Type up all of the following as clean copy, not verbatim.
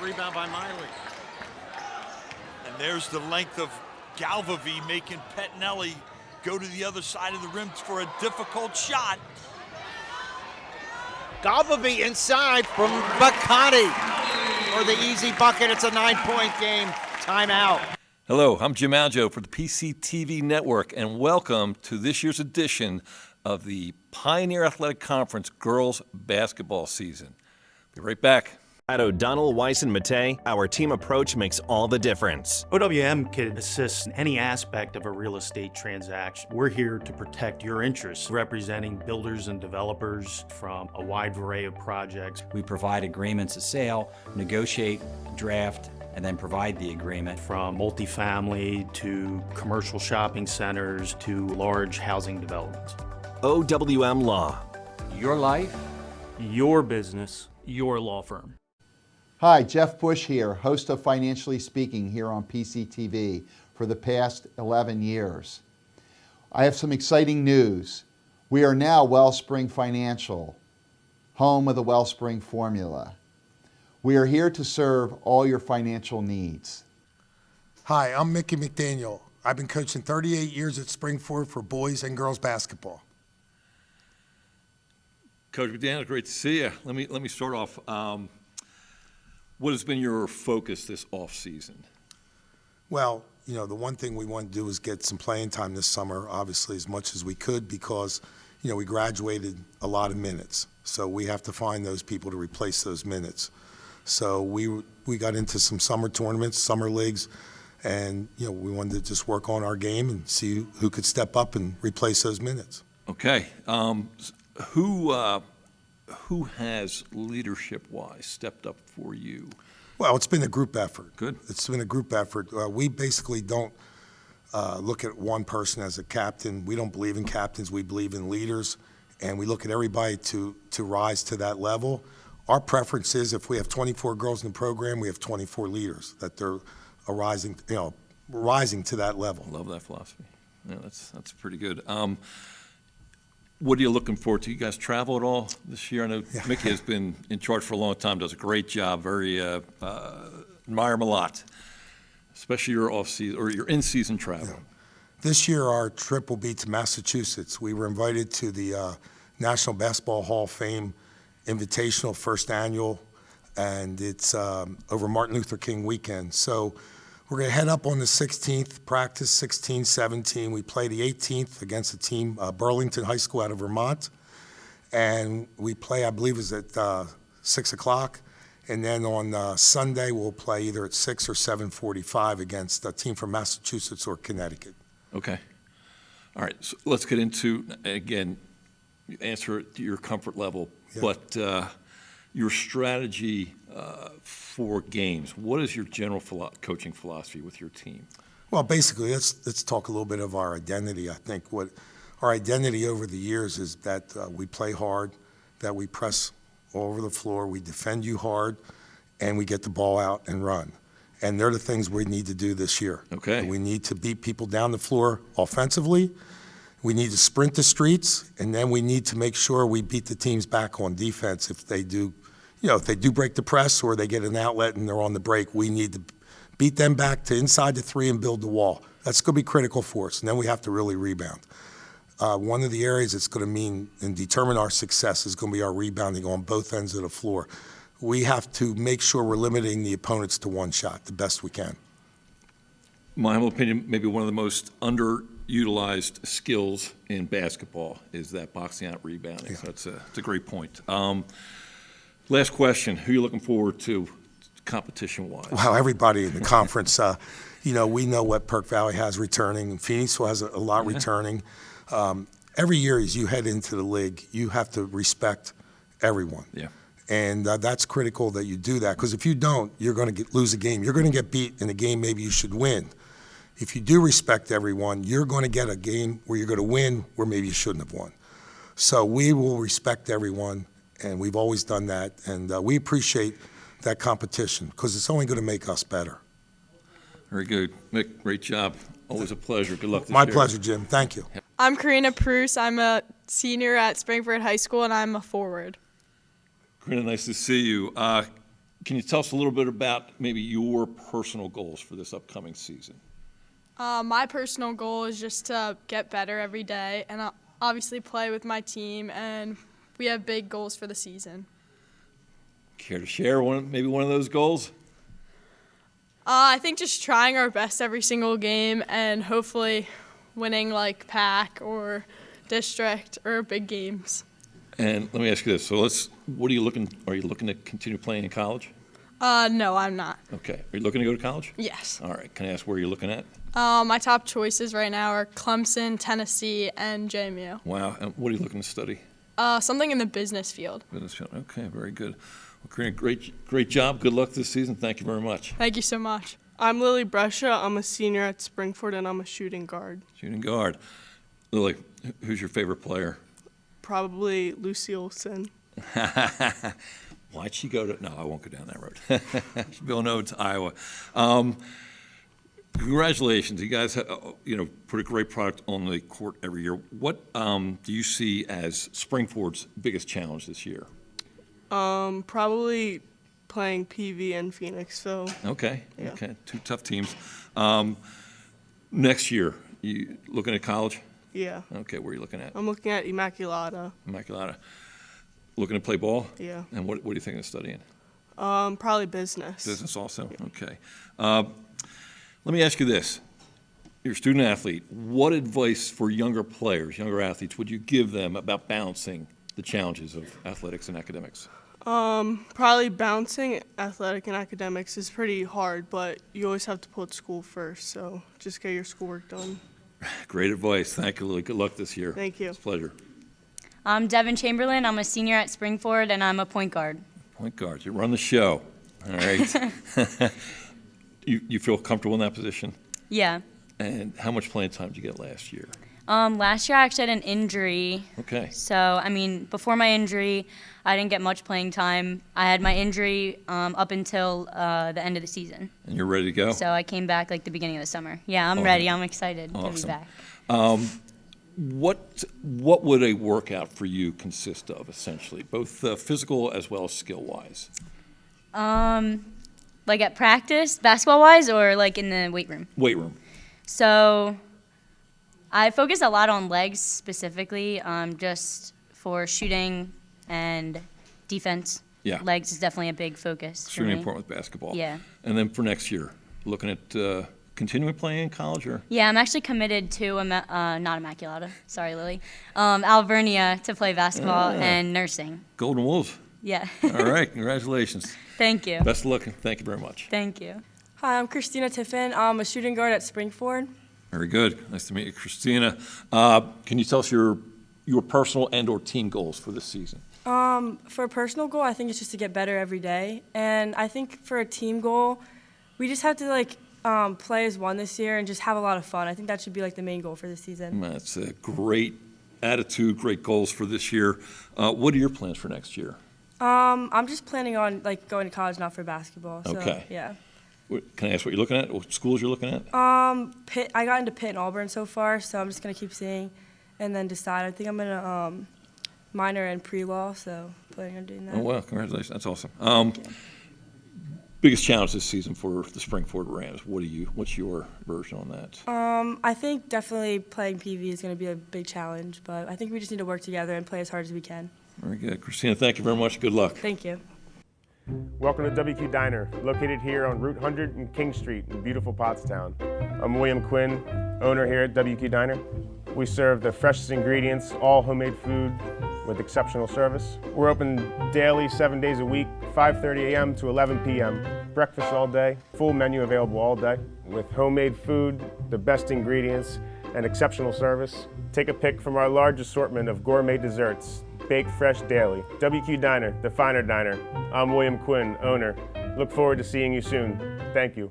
rebound by Miley. And there's the length of Galvavy making Pettinelli go to the other side of the rim for a difficult shot. Galvavy inside from Baccani for the easy bucket. It's a 9-point game. Timeout. Hello, I'm Jim Aljo for the PCTV Network, and welcome to this year's edition of the Pioneer Athletic Conference girls basketball season. Be right back. At O'Donnell, Weiss, and Mattei, our team approach makes all the difference. OWM can assist in any aspect of a real estate transaction. We're here to protect your interests, representing builders and developers from a wide array of projects. We provide agreements of sale, negotiate, draft, and then provide the agreement. From multifamily to commercial shopping centers to large housing developments. OWM Law. Your life, Your business, your law firm. Hi, Jeff Bush here, host of Financially Speaking here on PCTV for the past 11 years. I have some exciting news. We are now Wellspring Financial, home of the Wellspring formula. We are here to serve all your financial needs. Hi, I'm Mickey McDaniel. I've been coaching 38 years at Springford for boys and girls basketball. Coach McDaniel, great to see you. Let me start off. What has been your focus this off season? Well, the one thing we want to do is get some playing time this summer, obviously as much as we could, because we graduated a lot of minutes. So we have to find those people to replace those minutes. So we got into some summer tournaments, summer leagues, and we wanted to just work on our game and see who could step up and replace those minutes. Okay. Who has leadership-wise stepped up for you? Well, it's been a group effort. Good. It's been a group effort. We basically don't look at one person as a captain. We don't believe in captains. We believe in leaders, and we look at everybody to rise to that level. Our preference is if we have 24 girls in the program, we have 24 leaders, that they're rising to that level. I love that philosophy. Yeah, that's pretty good. What are you looking forward to? You guys travel at all this year? I know Mickey has been in charge for a long time, does a great job, very admire him a lot, especially your off-season or your in-season travel. Yeah. This year our trip will be to Massachusetts. We were invited to the National Basketball Hall of Fame Invitational, first annual, and it's over Martin Luther King weekend. So we're going to head up on the 16th, practice 16, 17. We play the 18th against a team, Burlington High School out of Vermont. And we play, I believe, is at 6 o'clock. And then on Sunday, we'll play either at 6 or 7:45 against a team from Massachusetts or Connecticut. Okay. All right, so let's get into, again, answer it to your comfort level, but your strategy for games. What is your general coaching philosophy with your team? Well, basically, let's talk a little bit of our identity. I think what our identity over the years is that we play hard, that we press all over the floor, we defend you hard, and we get the ball out and run. And they're the things we need to do this year. Okay. We need to beat people down the floor offensively. We need to sprint the streets, and then we need to make sure we beat the teams back on defense if they do. If they do break the press or they get an outlet and they're on the break, we need to beat them back to inside the three and build the wall. That's going to be critical for us, and then we have to really rebound. One of the areas that's going to mean and determine our success is going to be our rebounding on both ends of the floor. We have to make sure we're limiting the opponents to one shot the best we can. My humble opinion, maybe one of the most underutilized skills in basketball is that boxing out rebounding. Yeah. So it's a great point. Last question, who are you looking forward to competition-wise? Wow, everybody in the conference. We know what Perk Valley has returning, and Phoenixville has a lot returning. Every year as you head into the league, you have to respect everyone. Yeah. And that's critical that you do that, because if you don't, you're going to lose a game. You're going to get beat in a game maybe you should win. If you do respect everyone, you're going to get a game where you're going to win where maybe you shouldn't have won. So we will respect everyone, and we've always done that, and we appreciate that competition because it's only going to make us better. Very good. Mick, great job. Always a pleasure. Good luck this year. My pleasure, Jim. Thank you. I'm Karina Pruce. I'm a senior at Springford High School, and I'm a forward. Karina, nice to see you. Can you tell us a little bit about maybe your personal goals for this upcoming season? My personal goal is just to get better every day and obviously play with my team, and we have big goals for the season. Care to share maybe one of those goals? I think just trying our best every single game and hopefully winning like PAC or district or big games. And let me ask you this. So are you looking to continue playing in college? No, I'm not. Okay. Are you looking to go to college? Yes. All right. Can I ask where you're looking at? My top choices right now are Clemson, Tennessee, and JMU. Wow. And what are you looking to study? Something in the business field. Business field. Okay, very good. Well, Karina, great job. Good luck this season. Thank you very much. Thank you so much. I'm Lily Brescia. I'm a senior at Springford, and I'm a shooting guard. Shooting guard. Lily, who's your favorite player? Probably Lucy Olson. Why'd she go to? No, I won't go down that road. She's going over to Iowa. Congratulations, you guys. Put a great product on the court every year. What do you see as Springford's biggest challenge this year? Probably playing PV in Phoenixville. Okay. Yeah. Okay. Two tough teams. Next year, you looking at college? Yeah. Okay. Where are you looking at? I'm looking at Immaculata. Immaculata. Looking to play ball? Yeah. And what are you thinking of studying? Probably business. Business also? Yeah. Okay. Let me ask you this. You're a student athlete. What advice for younger players, younger athletes, would you give them about balancing the challenges of athletics and academics? Probably balancing athletic and academics is pretty hard, but you always have to put school first, so just get your schoolwork done. Great advice. Thank you, Lily. Good luck this year. Thank you. It's a pleasure. I'm Devin Chamberlain. I'm a senior at Springford, and I'm a point guard. Point guard. You run the show. All right. You feel comfortable in that position? Yeah. And how much playing time did you get last year? Last year I actually had an injury. Okay. So, before my injury, I didn't get much playing time. I had my injury up until the end of the season. And you're ready to go? So I came back like the beginning of the summer. Yeah, I'm ready. I'm excited to be back. What would a workout for you consist of, essentially, both physical as well as skill-wise? Like at practice, basketball-wise, or like in the weight room? Weight room. So I focus a lot on legs specifically, just for shooting and defense. Yeah. Legs is definitely a big focus. Extremely for me. important with basketball. Yeah. And then for next year, looking at continuing playing in college, or? Yeah, I'm actually committed to not Immaculata. Sorry, Lily. Alvernia to play basketball and nursing. Golden Wolves. Yeah. All right. Congratulations. Thank you. Best of luck. Thank you very much. Thank you. Hi, I'm Christina Tiffin. I'm a shooting guard at Springford. Very good. Nice to meet you, Christina. Can you tell us your personal and/or team goals for this season? For a personal goal, I think it's just to get better every day. And I think for a team goal, we just have to play as one this year and just have a lot of fun. I think that should be the main goal for this season. That's a great attitude, great goals for this year. What are your plans for next year? I'm just planning on going to college, not for basketball. So, Okay. Yeah. Can I ask what you're looking at? What schools you're looking at? Pitt. I got into Pitt and Auburn so far, so I'm just gonna keep seeing, and then decide. I think I'm gonna minor in pre-law, so planning on doing that. Oh wow! Congratulations. That's awesome. Biggest challenge this season for the Springford Rams. What's your version on that? I think definitely playing PV is gonna be a big challenge, but I think we just need to work together and play as hard as we can. Very good, Christina. Thank you very much. Good luck. Thank you. Welcome to WQ Diner, located here on Route 100 and King Street in beautiful Pottstown. I'm William Quinn, owner here at WQ Diner. We serve the freshest ingredients, all homemade food with exceptional service. We're open daily, 7 days a week, 5:30 a.m. to 11 p.m. Breakfast all day, full menu available all day. With homemade food, the best ingredients, and exceptional service. Take a pick from our large assortment of gourmet desserts, baked fresh daily. WQ Diner, the finer diner. I'm William Quinn, owner. Look forward to seeing you soon. Thank you.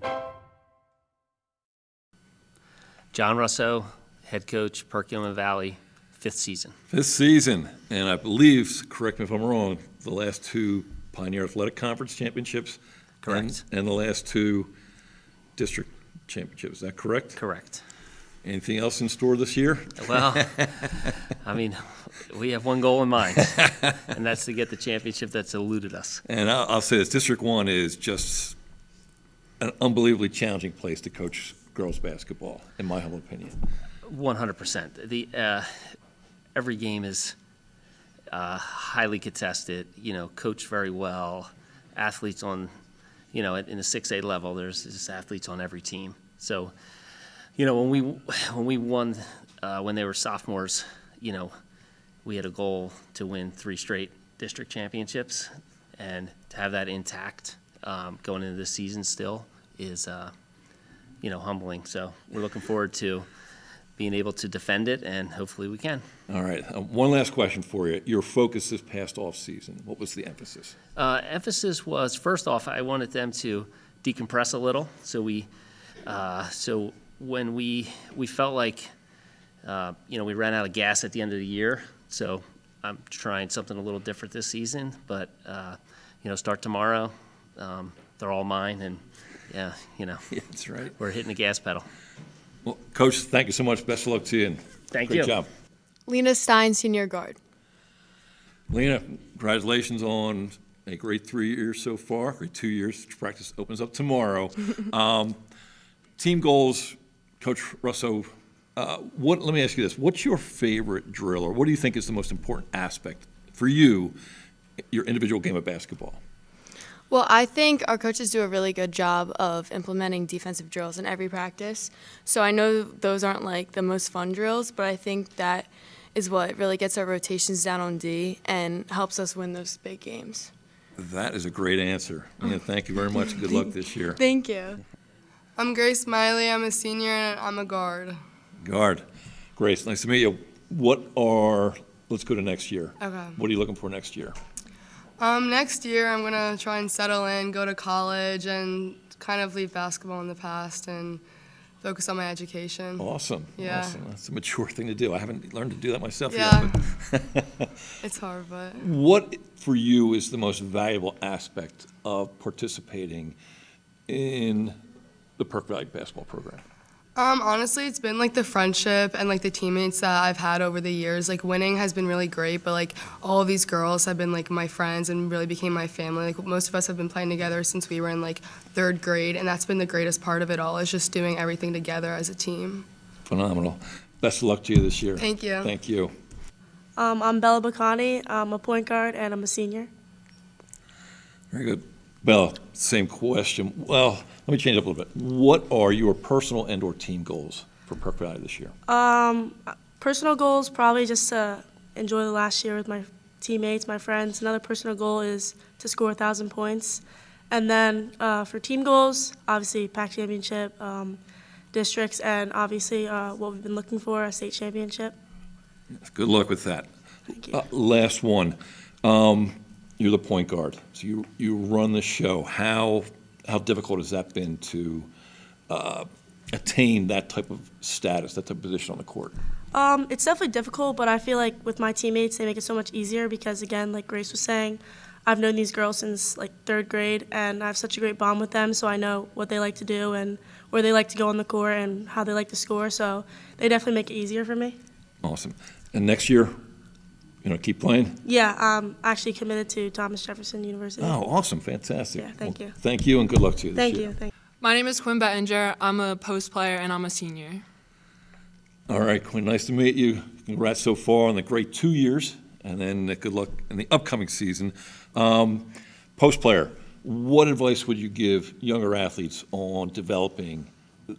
John Russo, head coach, Perkiomen Valley, 5th season. 5th season, and I believe, correct me if I'm wrong, the last 2 Pioneer Athletic Conference championships. Correct. And the last 2 district championships. Is that correct? Correct. Anything else in store this year? Well, I mean, we have one goal in mind, and that's to get the championship that's eluded us. And I'll say this, District 1 is just an unbelievably challenging place to coach girls basketball, in my humble opinion. 100%. Every game is highly contested, coached very well, athletes on, in the 6A level, there's just athletes on every team. So, when we won, when they were sophomores, we had a goal to win 3 straight district championships, and to have that intact going into this season still is, humbling. So we're looking forward to being able to defend it, and hopefully we can. All right. One last question for you. Your focus this past off season, what was the emphasis? Emphasis was, first off, I wanted them to decompress a little. So so when we felt like, we ran out of gas at the end of the year. So I'm trying something a little different this season. But, start tomorrow. They're all mine, and yeah, That's right. We're hitting the gas pedal. Well, Coach, thank you so much. Best of luck to you. And Thank great you. job. Lena Stein, senior guard. Lena, congratulations on a great 3 years so far, great 2 years. Practice opens up tomorrow. Team goals, Coach Russo, let me ask you this. What's your favorite drill, or what do you think is the most important aspect for you, your individual game of basketball? Well, I think our coaches do a really good job of implementing defensive drills in every practice. So I know those aren't like the most fun drills, but I think that is what really gets our rotations down on D and helps us win those big games. That is a great answer. Yeah, thank you very much. Good luck this year. Thank you. I'm Grace Smiley. I'm a senior and I'm a guard. Guard. Grace, nice to meet you. Let's go to next year. Okay. What are you looking for next year? Next year I'm gonna try and settle in, go to college, and kind of leave basketball in the past and focus on my education. Awesome. Yeah. Awesome. That's a mature thing to do. I haven't learned to do that myself Yeah. yet. But It's hard, but. what for you is the most valuable aspect of participating in the Perk Valley basketball program? Honestly, it's been like the friendship and like the teammates that I've had over the years. Like winning has been really great, but like all of these girls have been like my friends and really became my family. Like most of us have been playing together since we were in like 3rd grade, and that's been the greatest part of it all, is just doing everything together as a team. Phenomenal. Best of luck to you this year. Thank you. Thank you. I'm Bella Bacani. I'm a point guard and I'm a senior. Very good. Bella, same question. Well, let me change it up a little bit. What are your personal and/or team goals for Perk Valley this year? Personal goals, probably just to enjoy the last year with my teammates, my friends. Another personal goal is to score 1,000 points. And then for team goals, obviously PAC championship, districts, and obviously what we've been looking for, a state championship. Good luck with that. Thank you. Last one. You're the point guard, so you run the show. How difficult has that been to attain that type of status, that type of position on the court? It's definitely difficult, but I feel like with my teammates, they make it so much easier because, again, like Grace was saying, I've known these girls since like 3rd grade, and I have such a great bond with them, so I know what they like to do and where they like to go on the court and how they like to score, so they definitely make it easier for me. Awesome. And next year, keep playing? Yeah, I'm actually committed to Thomas Jefferson University. Oh, awesome. Fantastic. Yeah, thank you. Thank you, and good luck to you this Thank year. you. Thank you. My name is Quinn Bettinger. I'm a post player and I'm a senior. All right, Quinn, nice to meet you. Congrats so far on the great 2 years, and then good luck in the upcoming season. Post player, what advice would you give younger athletes on developing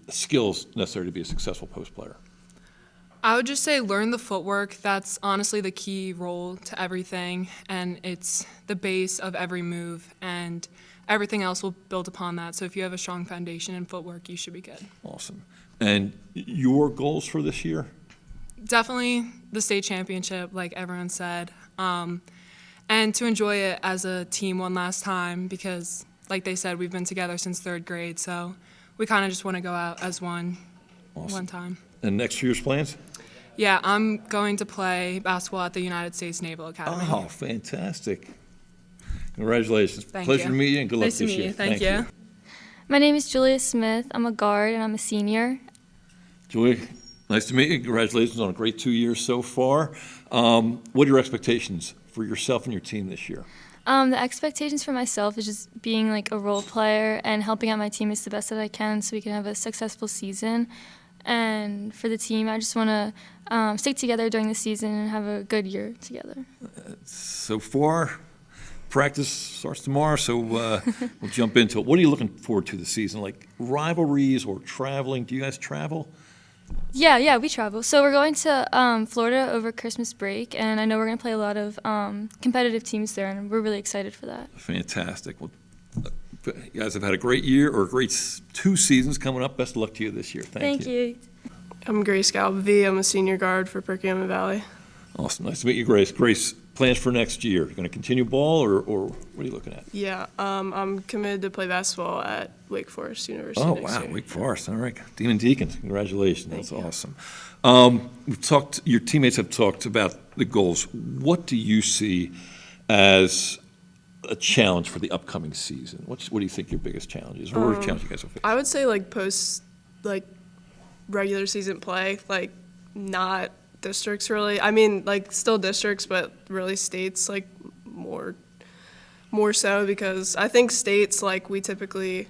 skills necessary to be a successful post player? I would just say learn the footwork. That's honestly the key role to everything, and it's the base of every move, and everything else will build upon that. So if you have a strong foundation in footwork, you should be good. Awesome. And your goals for this year? Definitely the state championship, like everyone said, and to enjoy it as a team one last time because, like they said, we've been together since 3rd grade, so we kind of just want to go out as one time. And next year's plans? Yeah, I'm going to play basketball at the United States Naval Academy. Oh, fantastic. Congratulations. Thank Pleasure you. to meet you, and good luck Nice to this meet year. you. Thank you. My name is Julia Smith. I'm a guard and I'm a senior. Julia, Nice to meet you. Congratulations on a great 2 years so far. What are your expectations for yourself and your team this year? The expectations for myself is just being like a role player and helping out my teammates the best that I can so we can have a successful season. And for the team, I just want to stick together during the season and have a good year together. So far, practice starts tomorrow, so we'll jump into it. What are you looking forward to this season? Like rivalries or traveling? Do you guys travel? Yeah, we travel. So we're going to Florida over Christmas break, and I know we're going to play a lot of competitive teams there, and we're really excited for that. Fantastic. Well, you guys have had a great year or a great 2 seasons coming up. Best of luck to you this year. Thank you. I'm Grace Galbavy. I'm a senior guard for Perkiomen Valley. Awesome. Nice to meet you, Grace. Grace, plans for next year? You're going to continue ball, or what are you looking at? Yeah, I'm committed to play basketball at Wake Forest University Oh, next wow, year. Wake Forest. All right. Demon Deacons, congratulations. That's awesome. We've talked, your teammates have talked about the goals. What do you see as a challenge for the upcoming season? What do you think your biggest challenge is? Or what are the challenges you guys will face? I would say post regular season play, not districts really. I mean, still districts, but really states more so, because I think states we typically,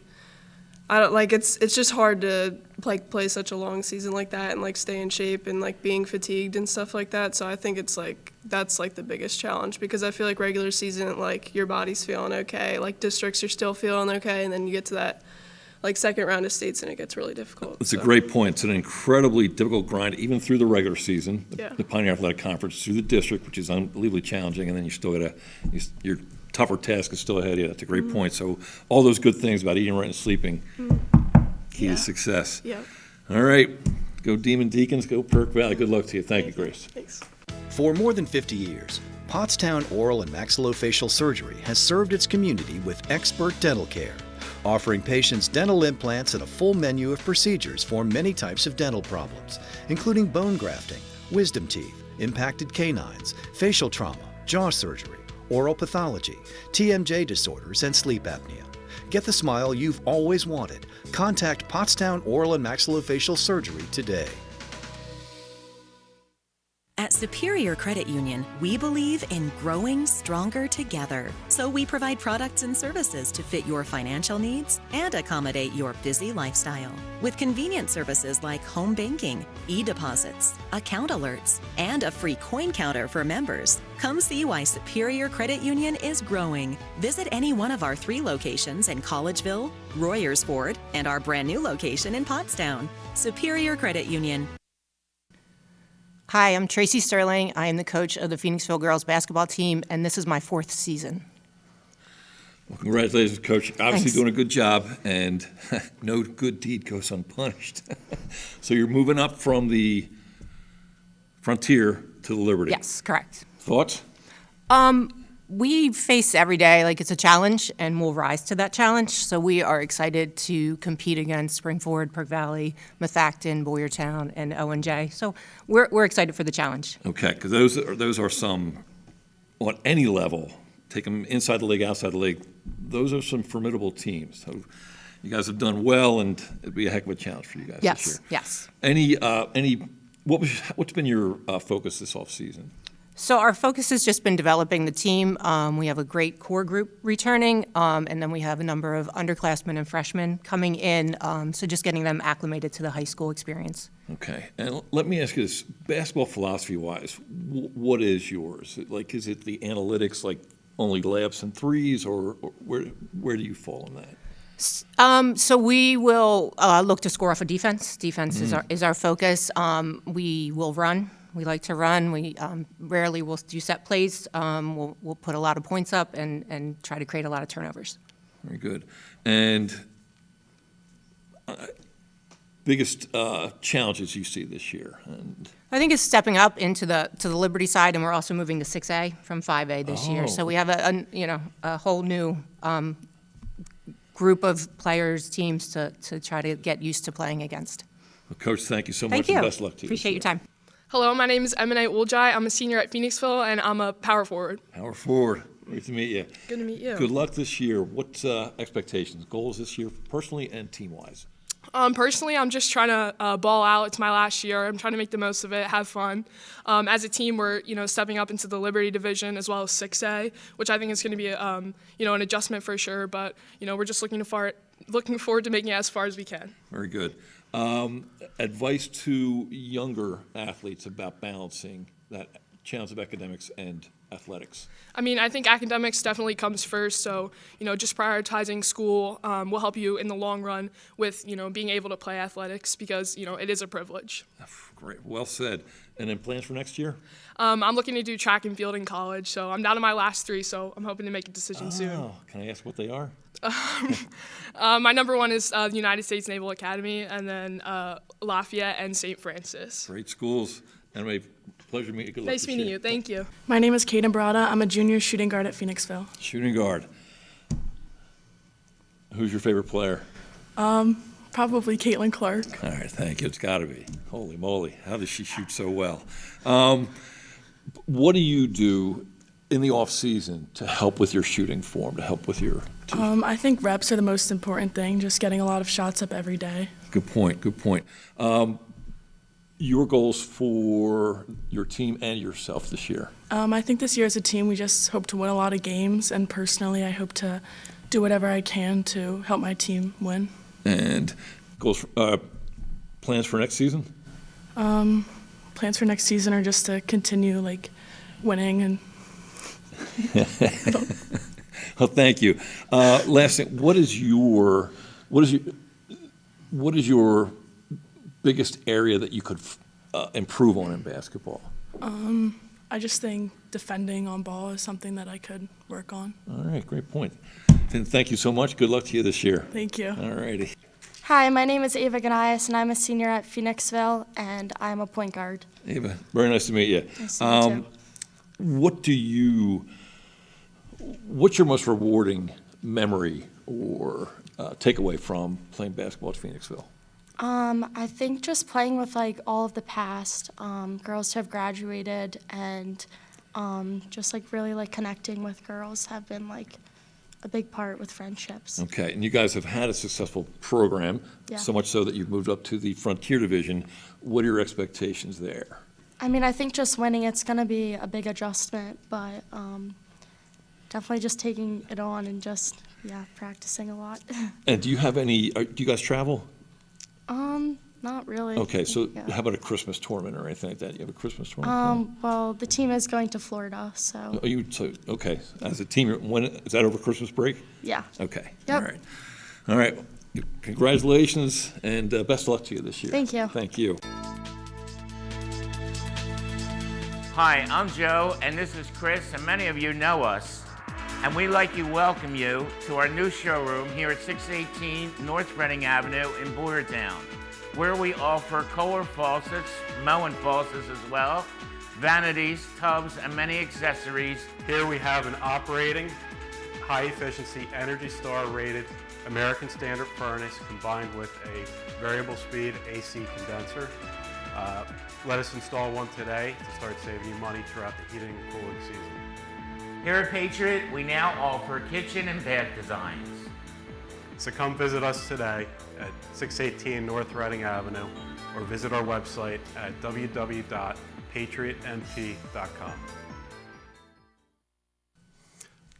I don't it's just hard to play such a long season like that and stay in shape and being fatigued and stuff like that. So I think it's that's the biggest challenge, because I feel regular season your body's feeling okay, districts you're still feeling okay, and then you get to that second round of states and it gets really difficult. It's a great point. It's an incredibly difficult grind, even through the regular season, Yeah. the Pioneer Athletic Conference, through the district, which is unbelievably challenging, and then you still got your tougher task is still ahead of you. That's a great point. So all those good things about eating right and sleeping, key to success. Yeah. All right. Go Demon Deacons, go Perk Valley. Good luck to you. Thank you, Grace. Thanks. For more than 50 years, Pottstown Oral and Maxillofacial Surgery has served its community with expert dental care, offering patients dental implants and a full menu of procedures for many types of dental problems, including bone grafting, wisdom teeth, impacted canines, facial trauma, jaw surgery, oral pathology, TMJ disorders, and sleep apnea. Get the smile you've always wanted. Contact Pottstown Oral and Maxillofacial Surgery today. At Superior Credit Union, we believe in growing stronger together. So we provide products and services to fit your financial needs and accommodate your busy lifestyle. With convenient services like home banking, e-deposits, account alerts, and a free coin counter for members. Come see why Superior Credit Union is growing. Visit any one of our 3 locations in Collegeville, Royersford, and our brand new location in Pottstown. Superior Credit Union. Hi, I'm Tracy Sterling. I am the coach of the Phoenixville girls basketball team, and this is my 4th season. Well, congratulations, Coach. Obviously Thanks. doing a good job, and no good deed goes unpunished. So you're moving up from the Frontier to the Liberty. Yes, correct. Thoughts? We face every day it's a challenge, and we'll rise to that challenge. So we are excited to compete against Springford, Perk Valley, Methacton, Boyertown, and Owen J. So we're excited for the challenge. Okay, because those are some, on any level, take them inside the league, outside the league, those are some formidable teams. So you guys have done well, and it'd be a heck of a challenge for you guys this year. Yes. What's been your focus this offseason? So our focus has just been developing the team. We have a great core group returning, and then we have a number of underclassmen and freshmen coming in, so just getting them acclimated to the high school experience. Okay, and let me ask you this, basketball philosophy-wise, what is yours? Is it the analytics, only layups and threes, or where do you fall on that? So we will look to score off of defense. Defense is our focus. We will run. We like to run. We rarely will do set plays. We'll put a lot of points up and try to create a lot of turnovers. Very good. And biggest challenges you see this year? I think it's stepping up into the Liberty side, and we're also moving to 6A from 5A this year. So we have a whole new group of players, teams to try to get used to playing against. Well, Coach, thank you so Thank much, you. and best luck to you. Appreciate your time. Hello, my name is Emine Uljai. I'm a senior at Phoenixville, and I'm a power forward. Power forward. Great to meet you. Good to meet you. Good luck this year. What expectations, goals this year, personally and team-wise? Personally, I'm just trying to ball out. It's my last year. I'm trying to make the most of it, have fun. As a team, we're stepping up into the Liberty division as well as 6A, which I think is going to be an adjustment for sure. But we're just looking forward to making it as far as we can. Very good. Advice to younger athletes about balancing that challenge of academics and athletics. I mean, I think academics definitely comes first. So, just prioritizing school will help you in the long run with, being able to play athletics because, it is a privilege. Great. Well said. And then plans for next year? I'm looking to do track and field in college. So I'm down to my last 3, so I'm hoping to make a decision soon. Can I ask what they are? My number 1 is the United States Naval Academy, and then Lafayette and St. Francis. Great schools. Anyway, pleasure meeting you. Good luck Nice this meeting year. you. Thank you. My name is Kaden Barada. I'm a junior shooting guard at Phoenixville. Shooting guard. Who's your favorite player? Probably Caitlin Clark. All right, thank you. It's got to be. Holy moly, how does she shoot so well? What do you do in the off season to help with your shooting form, to help with your I think reps are the most important thing, just getting a lot of shots up every day. Good point, good point. Your goals for your team and yourself this year? I think this year as a team, we just hope to win a lot of games, and personally, I hope to do whatever I can to help my team win. And goals, plans for next season? Plans for next season are just to continue winning and. Well, thank you. Last thing, what is your biggest area that you could improve on in basketball? I just think defending on ball is something that I could work on. All right, great point. And thank you so much. Good luck to you this year. Thank you. All righty. Hi, my name is Ava Ganias, and I'm a senior at Phoenixville, and I'm a point guard. Ava, very nice to meet you. Nice to meet you. What's your most rewarding memory or takeaway from playing basketball at Phoenixville? I think just playing with all of the past girls who have graduated, and just really connecting with girls have been a big part with friendships. Okay, and you guys have had a successful program, Yeah. so much so that you've moved up to the Frontier Division. What are your expectations there? I mean, I think just winning, it's going to be a big adjustment, but definitely just taking it on and just, practicing a lot. And do you have any, do you guys travel? Not really. Okay, so Yeah. how about a Christmas tournament or anything like that? You have a Christmas tournament? Well, the team is going to Florida, so. Okay, as a team, when, is that over Christmas break? Yeah. Okay, Yep. all right. All right, congratulations and best of luck to you this year. Thank you. Thank you. Hi, I'm Joe, and this is Chris, and many of you know us. And we'd like to welcome you to our new showroom here at 618 North Reading Avenue in Boyertown, where we offer Kohler faucets, Moen faucets as well, vanities, tubs, and many accessories. Here we have an operating, high-efficiency, Energy Star rated American Standard furnace combined with a variable speed AC condenser. Let us install one today to start saving you money throughout the heating and cooling season. Here at Patriot, we now offer kitchen and bath designs. So come visit us today at 618 North Reading Avenue or visit our website at www.patriotmp.com.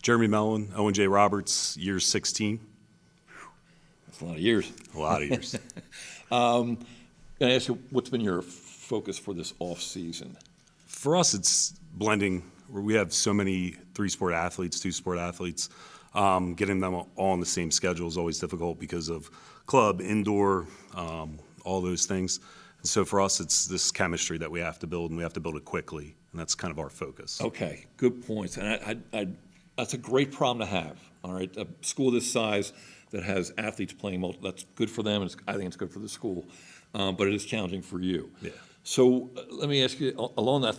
Jeremy Mellon, Owen J. Roberts, year 16. That's a lot of years. A lot of years. Can I ask you, what's been your focus for this off season? For us, it's blending. We have so many three-sport athletes, two-sport athletes. Getting them all on the same schedule is always difficult because of club, indoor, all those things. And so for us, it's this chemistry that we have to build, and we have to build it quickly, and that's kind of our focus. Okay, good points. And that's a great problem to have, all right? A school this size that has athletes playing that's good for them, and I think it's good for the school, but it is challenging for you. Yeah. So let me ask you, along that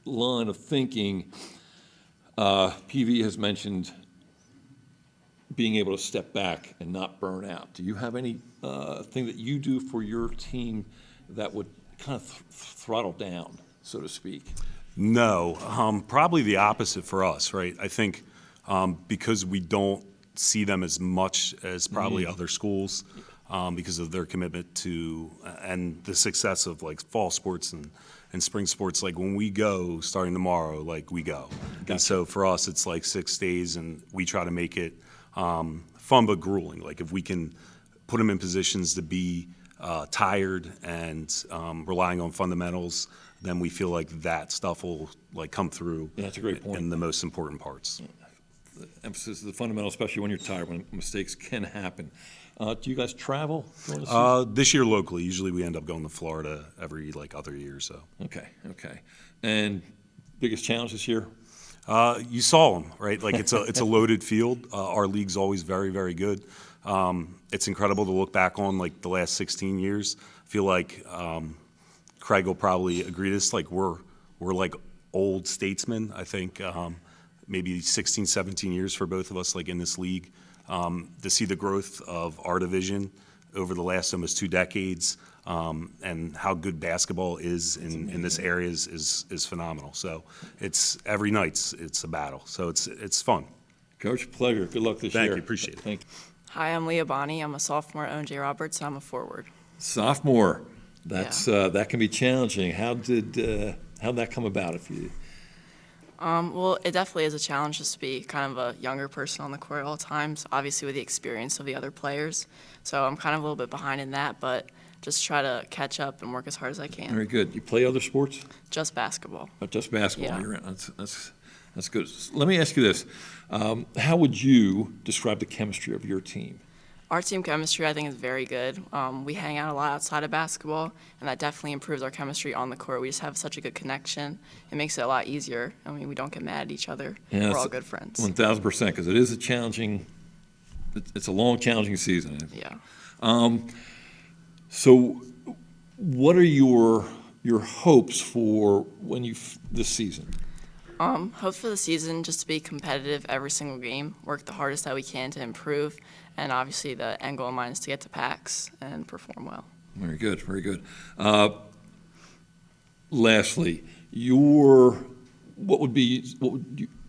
line of thinking, PV has mentioned being able to step back and not burn out. Do you have any thing that you do for your team that would kind of throttle down, so to speak? No, probably the opposite for us, right? I think because we don't see them as much as probably other schools, because of their commitment to and the success of like fall sports and spring sports. Like when we go starting tomorrow, like we go. And so for us, it's like 6 days, and we try to make it fun but grueling. Like if we can put them in positions to be tired and relying on fundamentals, then we feel like that stuff will like come through. Yeah, that's a great point. In the most important parts. The emphasis is the fundamental, especially when you're tired, when mistakes can happen. Do you guys travel during the season? This year locally. Usually we end up going to Florida every like other year or so. Okay. And biggest challenge this year? You saw them, right? Like it's a loaded field. Our league's always very, very good. It's incredible to look back on like the last 16 years. I feel like Craig will probably agree to this. Like we're like old statesmen. I think maybe 16, 17 years for both of us, like in this league. To see the growth of our division over the last almost 2 decades, and how good basketball is in this area is phenomenal. So it's every night it's a battle. So it's fun. Coach, pleasure. Good luck this year. Thank you. Appreciate it. Thank you. Hi, I'm Leah Bonney. I'm a sophomore at Owen J. Roberts, and I'm a forward. Sophomore. That's that can be challenging. How'd that come about? Well, it definitely is a challenge just to be kind of a younger person on the court at all times, obviously with the experience of the other players. So I'm kind of a little bit behind in that, but just try to catch up and work as hard as I can. Very good. You play other sports? Just basketball. Oh, just basketball. Yeah. You're in. That's good. Let me ask you this. How would you describe the chemistry of your team? Our team chemistry, I think, is very good. We hang out a lot outside of basketball, and that definitely improves our chemistry on the court. We just have such a good connection. It makes it a lot easier. I mean, we don't get mad at each other. Yeah, we're all good friends. 1,000%, because it is a challenging, it's a long, challenging season. Yeah. So what are your hopes for this season? Hopes for the season, just to be competitive every single game, work the hardest that we can to improve, and obviously the end goal of mine is to get to PAX and perform well. Very good, very good. Lastly, what would be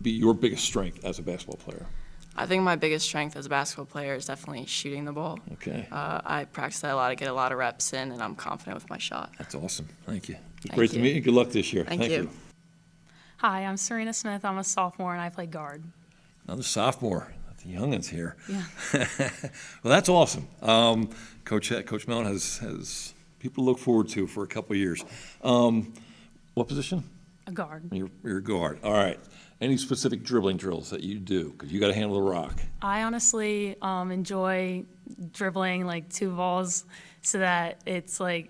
your biggest strength as a basketball player? I think my biggest strength as a basketball player is definitely shooting the ball. Okay. I practice that a lot, I get a lot of reps in, and I'm confident with my shot. That's awesome. Thank you. Thank Great you. to meet you. Good luck this year. Thank you. Hi, I'm Serena Smith. I'm a sophomore and I play guard. Another sophomore. The youngins here. Yeah. Well, that's awesome. Coach Mellon has people to look forward to for a couple of years. What position? A guard. You're a guard. All right. Any specific dribbling drills that you do? Because you got to handle the rock. I honestly enjoy dribbling like 2 balls so that it's like,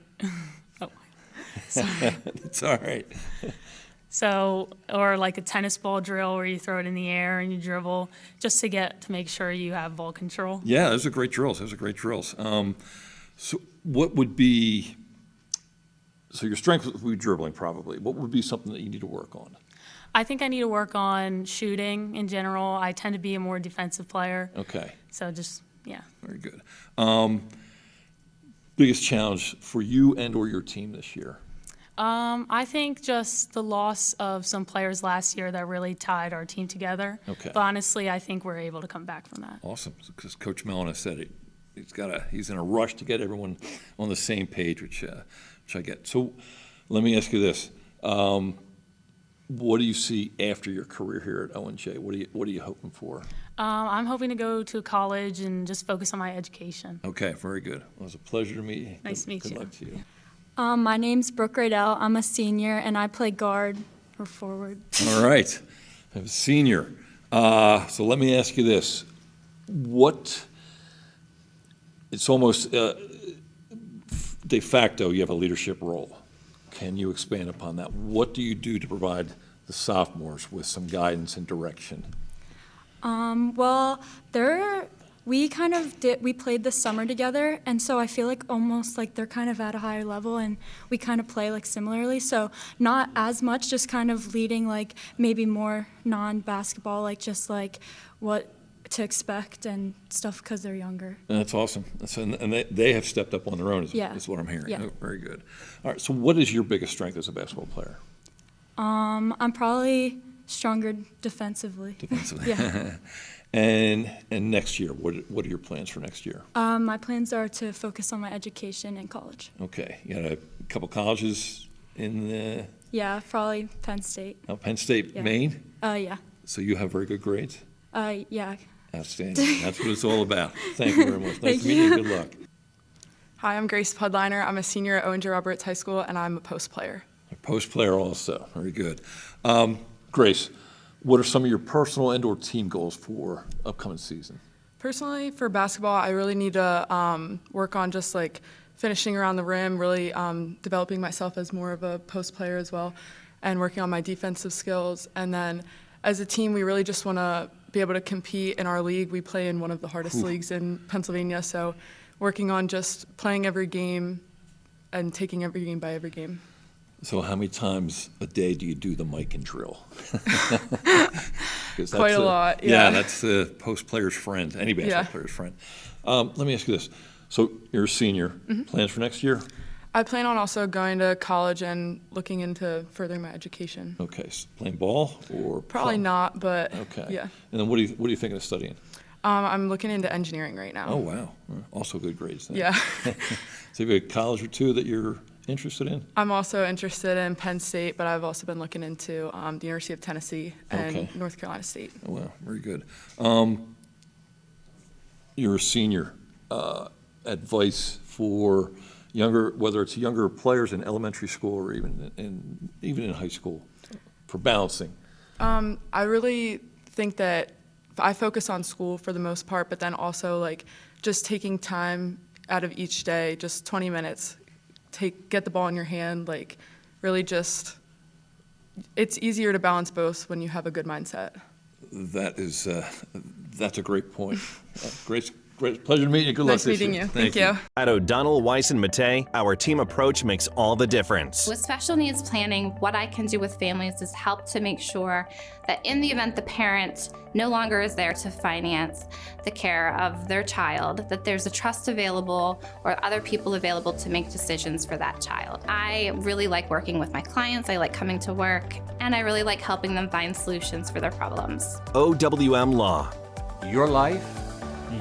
oh, sorry. It's all right. So, or like a tennis ball drill where you throw it in the air and you dribble just to make sure you have ball control. Yeah, those are great drills. So what would be, so your strength would be dribbling probably. What would be something that you need to work on? I think I need to work on shooting in general. I tend to be a more defensive player. Okay. So just, yeah. Very good. Biggest challenge for you and or your team this year? I think just the loss of some players last year that really tied our team together. Okay. But honestly, I think we're able to come back from that. Awesome, because Coach Mellon has said he's in a rush to get everyone on the same page, which I get. So let me ask you this. What do you see after your career here at Owen J? What are you hoping for? I'm hoping to go to college and just focus on my education. Okay, very good. Well, it was a pleasure to meet you. Nice to meet you. Good luck to you. My name's Brooke Radell. I'm a senior, and I play guard or forward. All right. I have a senior. So let me ask you this. It's almost de facto you have a leadership role. Can you expand upon that? What do you do to provide the sophomores with some guidance and direction? Well, we played this summer together, and so I feel like almost like they're kind of at a higher level, and we kind of play like similarly. So not as much, just kind of leading like maybe more non-basketball, like just like what to expect and stuff because they're younger. That's awesome. And they have stepped up on their own, is what I'm hearing. Yeah. Oh, very good. All right, so what is your biggest strength as a basketball player? I'm probably stronger defensively. Defensively. Yeah. And next year, what are your plans for next year? My plans are to focus on my education in college. Okay, you got a couple colleges in the Yeah, probably Penn State. Penn State, Yeah. Maine? Yeah. So you have very good grades? Yeah. Outstanding. That's what it's all about. Thank you very much. Nice Thank to meet you. you. Good luck. Hi, I'm Grace Pudliner. I'm a senior at Owen J High School, and I'm a post player. A post player also. Very good. Grace, what are some of your personal and/or team goals for upcoming season? Personally, for basketball, I really need to work on just like finishing around the rim, really developing myself as more of a post player as well, and working on my defensive skills. And then as a team, we really just want to be able to compete in our league. We play in one of the hardest leagues in Pennsylvania, so working on just playing every game and taking every game by every game. So how many times a day do you do the mic and drill? Quite a lot, Yeah, yeah. that's the post player's friend, any basketball Yeah. player's friend. Let me ask you this. So you're a senior. Plans for next year? I plan on also going to college and looking into furthering my education. Okay, so playing ball or? Probably not, but Okay. yeah. And then what are you thinking of studying? I'm looking into engineering right now. Oh, wow. Also good grades then. Yeah. So you have a college or two that you're interested in? I'm also interested in Penn State, but I've also been looking into the University of Tennessee and Okay. North Carolina State. Oh, wow, very good. You're a senior. Advice for younger, whether it's younger players in elementary school or even in high school, for balancing? I really think that I focus on school for the most part, but then also like just taking time out of each day, just 20 minutes, get the ball in your hand, like really just, it's easier to balance both when you have a good mindset. That's a great point. Great pleasure to meet you. Good luck Nice this year. meeting you. Thank you. At O'Donnell, Weiss, and Matei, our team approach makes all the difference. With special needs planning, what I can do with families is help to make sure that in the event the parent no longer is there to finance the care of their child, that there's a trust available or other people available to make decisions for that child. I really like working with my clients, I like coming to work, and I really like helping them find solutions for their problems. OWM Law. Your life,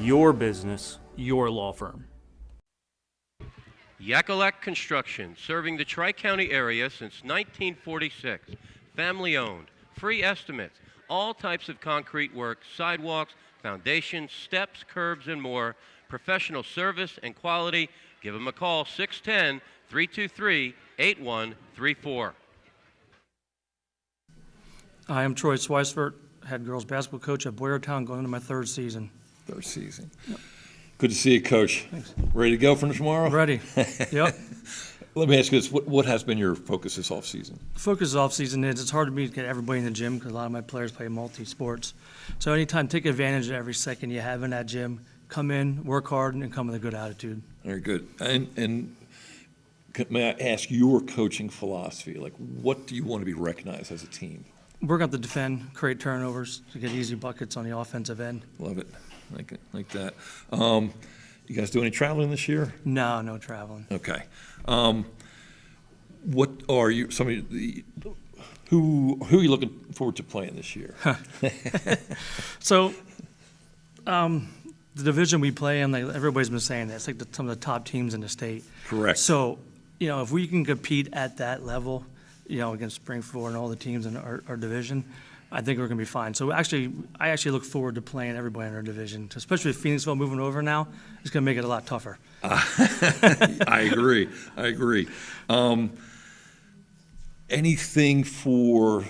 your business, your law firm. Yakalak Construction, serving the Tri-County area since 1946. Family owned, free estimates, all types of concrete work, sidewalks, foundations, steps, curbs, and more. Professional service and quality. Give them a call, 610-323-8134. Hi, I'm Troy Sweisfert, head girls basketball coach at Boyertown, going into my third season. Third season. Yep. Good to see you, Coach. Thanks. Ready to go for tomorrow? Ready. Yep. Let me ask you this. What has been your focus this offseason? The focus off season is it's hard to me to get everybody in the gym because a lot of my players play multi-sports. So anytime, take advantage of every second you have in that gym. Come in, work hard, and come with a good attitude. Very good. And may I ask your coaching philosophy? Like, what do you want to be recognized as a team? We're going to defend, create turnovers to get easy buckets on the offensive end. Love it. Like that. You guys do any traveling this year? No traveling. Okay. What are you? Some of the who are you looking forward to playing this year? So, the division we play in, like everybody's been saying that it's like some of the top teams in the state. Correct. So, if we can compete at that level, against Springfield and all the teams in our division, I think we're going to be fine. So I actually look forward to playing everybody in our division, especially with Phoenixville moving over now. It's going to make it a lot tougher. I agree. Anything for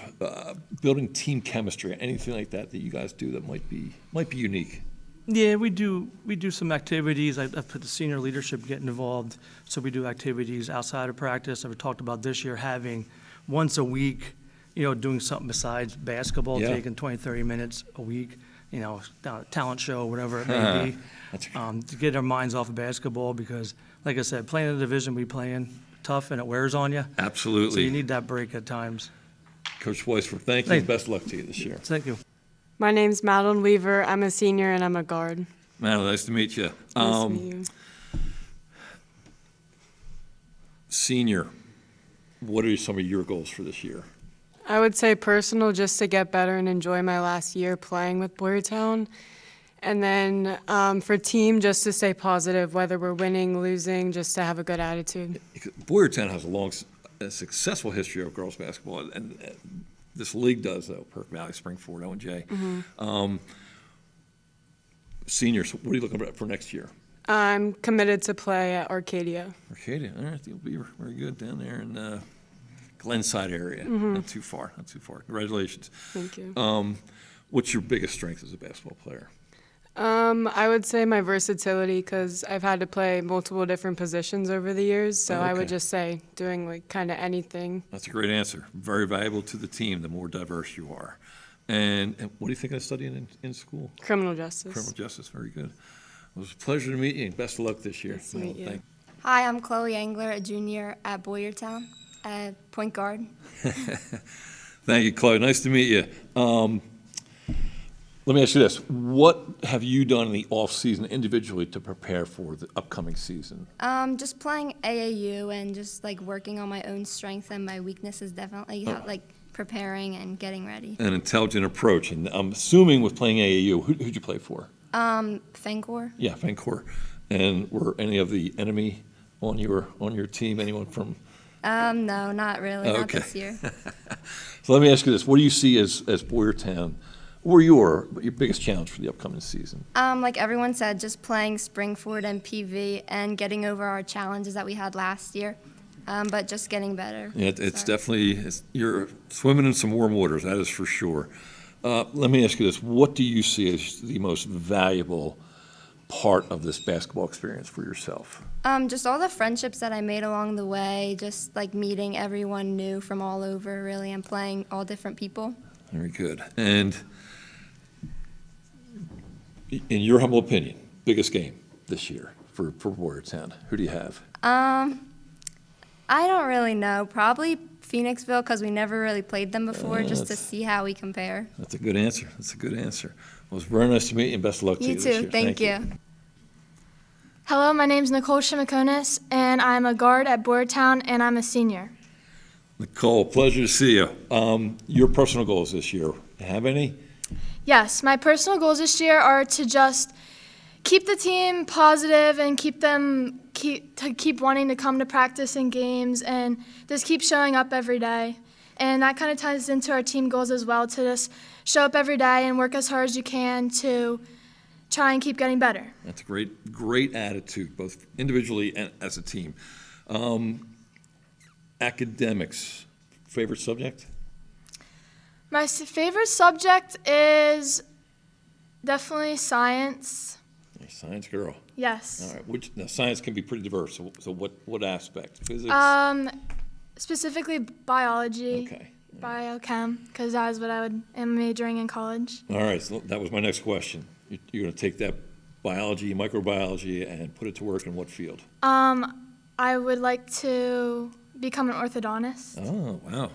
building team chemistry, anything like that you guys do that might be unique? Yeah, we do some activities. I've put the senior leadership getting involved, so we do activities outside of practice. I've talked about this year having once a week, doing something besides basketball, taking 20, 30 minutes a week, down a talent show, whatever it may be, to get our minds off of basketball because, like I said, playing in the division we play in, tough and it wears on you. Absolutely. So you need that break at times. Coach Weisford, thank you. Best luck to you this year. Thank you. My name's Madeline Weaver. I'm a senior and I'm a guard. Madeline, nice to meet you. Nice to meet you. Senior, what are some of your goals for this year? I would say personal, just to get better and enjoy my last year playing with Boyertown. And then for team, just to stay positive, whether we're winning, losing, just to have a good attitude. Boyertown has a successful history of girls basketball, and this league does, though. Perk Valley, Springford, Owen J. Seniors, what are you looking for next year? I'm committed to play at Arcadia. Arcadia, all right, you'll be very good down there in Glenside area. Not too far, not too far. Congratulations. Thank you. What's your biggest strength as a basketball player? I would say my versatility, because I've had to play multiple different positions over the years, so I would just say doing like kind of anything. That's a great answer. Very valuable to the team, the more diverse you are. And what do you think of studying in school? Criminal justice. Criminal justice, very good. It was a pleasure to meet you, and best of luck this year. Nice to meet you. Hi, I'm Chloe Engler, a junior at Boyertown, point guard. Thank you, Chloe. Nice to meet you. Let me ask you this. What have you done in the off-season individually to prepare for the upcoming season? Just playing AAU and just like working on my own strengths and my weaknesses, definitely like preparing and getting ready. An intelligent approach. And I'm assuming with playing AAU, who'd you play for? Fancor. Yeah, Fancor. And were any of the enemy on your team? Anyone from? No, not really. Not this year. So let me ask you this. What do you see as Boyertown, or your biggest challenge for the upcoming season? Like everyone said, just playing Springford and PV and getting over our challenges that we had last year, but just getting better. Yeah, it's definitely, you're swimming in some warm waters, that is for sure. Let me ask you this. What do you see as the most valuable part of this basketball experience for yourself? Just all the friendships that I made along the way, just like meeting everyone new from all over, really, and playing all different people. Very good. And in your humble opinion, biggest game this year for Boyertown, who do you have? I don't really know. Probably Phoenixville, because we never really played them before, just to see how we compare. That's a good answer. That's a good answer. Well, it was very nice to meet you, and best of luck to you this year. You too. Thank you. Hello, my name is Nicole Shones, and I'm a guard at Boyertown, and I'm a senior. Nicole, pleasure to see you. Your personal goals this year, have any? Yes, my personal goals this year are to just keep the team positive and keep wanting to come to practice and games and just keep showing up every day. And that kind of ties into our team goals as well, to just show up every day and work as hard as you can to try and keep getting better. That's a great attitude, both individually and as a team. Academics, favorite subject? My favorite subject is definitely science. You're a science girl. Yes. All right. Now, science can be pretty diverse. So what aspect? Physics? Specifically biology. Okay. Biochem, because that is what I am majoring in college. All right. So that was my next question. You're going to take that biology, microbiology, and put it to work in what field? I would like to become an orthodontist. Oh, wow.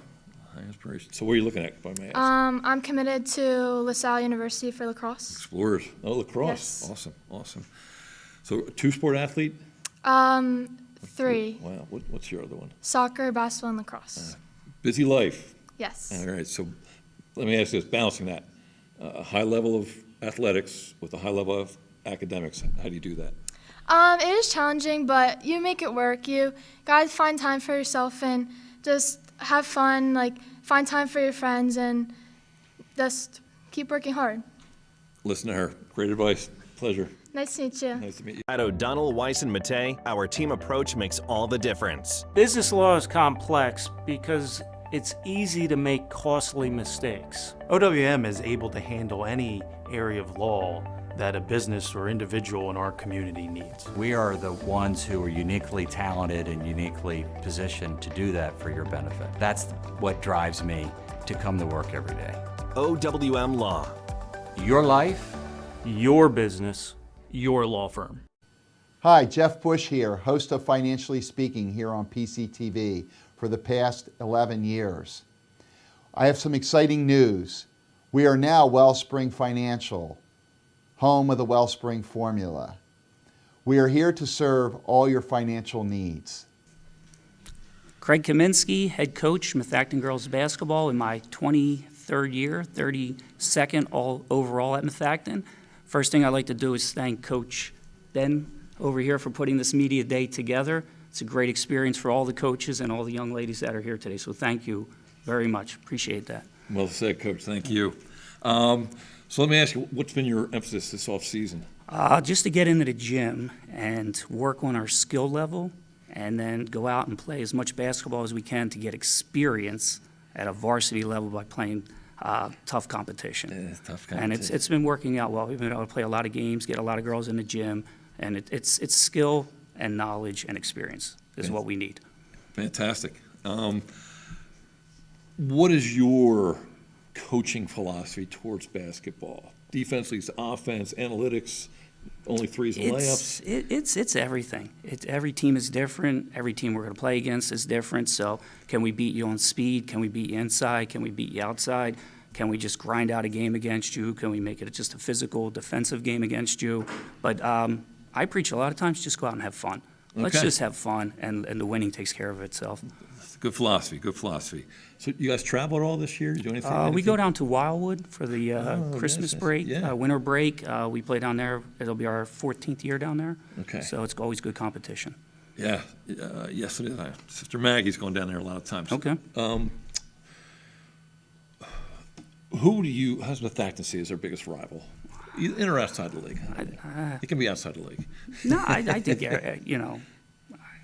High inspiration. So what are you looking at, by my ask? I'm committed to LaSalle University for lacrosse. Explorers. Oh, lacrosse. Yes. Awesome. So two-sport athlete? 3. Wow. What's your other one? Soccer, basketball, and lacrosse. Busy life. Yes. All right. So let me ask you this, balancing that. A high level of athletics with a high level of academics. How do you do that? It is challenging, but you make it work. You guys find time for yourself and just have fun, like find time for your friends and just keep working hard. Listen to her. Great advice. Pleasure. Nice to meet you. Nice to meet you. At O'Donnell, Weiss, and Matei, our team approach makes all the difference. Business law is complex because it's easy to make costly mistakes. OWM is able to handle any area of law that a business or individual in our community needs. We are the ones who are uniquely talented and uniquely positioned to do that for your benefit. That's what drives me to come to work every day. OWM Law. Your life, your business, your law firm. Hi, Jeff Bush here, host of Financially Speaking here on PCTV for the past 11 years. I have some exciting news. We are now Wellspring Financial, home of the Wellspring formula. We are here to serve all your financial needs. Craig Kaminsky, head coach, Methacton girls basketball in my 23rd year, 32nd all overall at Methacton. First thing I'd like to do is thank Coach Ben over here for putting this media day together. It's a great experience for all the coaches and all the young ladies that are here today, so thank you very much. Appreciate that. Well said, Coach. Thank you. So let me ask you, what's been your emphasis this off-season? Just to get into the gym and work on our skill level, and then go out and play as much basketball as we can to get experience at a varsity level by playing tough competition. Tough competition. And it's been working out well. We've been able to play a lot of games, get a lot of girls in the gym, and it's skill and knowledge and experience is what we need. Fantastic. What is your coaching philosophy towards basketball? Defense leads to offense, analytics, only threes and layups? It's everything. Every team is different. Every team we're going to play against is different. So can we beat you on speed? Can we beat you inside? Can we beat you outside? Can we just grind out a game against you? Can we make it just a physical, defensive game against you? But I preach a lot of times, just go out and have fun. Let's Okay. just have fun, and the winning takes care of itself. Good philosophy, good philosophy. So you guys travel at all this year? You do anything? We go down to Wildwood for the Christmas yes, break, yeah. Winter break. We play down there. It'll be our 14th year down there. Okay. So it's always good competition. Yeah, yes it is. Sister Maggie's going down there a lot of times. Okay. How's Methacton see as their biggest rival? In or outside the league? It can be outside the league. No, I think,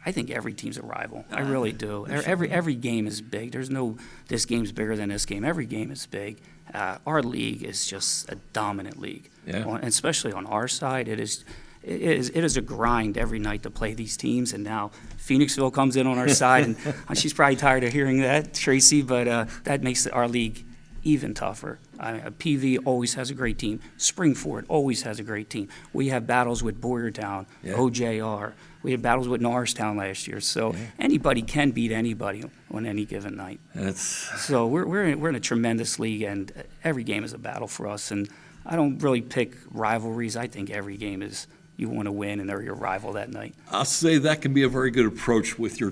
I think every team's a rival. I really do. Every game is big. There's no, this game's bigger than this game. Every game is big. Our league is just a dominant league. Yeah. And especially on our side, it is a grind every night to play these teams. And now Phoenixville comes in on our side, and she's probably tired of hearing that, Tracy, but that makes our league even tougher. PV always has a great team. Springford always has a great team. We have battles with Boyertown, OJR. We had battles with Norristown last year. So anybody can beat anybody on any given night. So we're in a tremendous league, and every game is a battle for us. And I don't really pick rivalries. I think every game is you want to win, and they're your rival that night. I'll say that can be a very good approach with your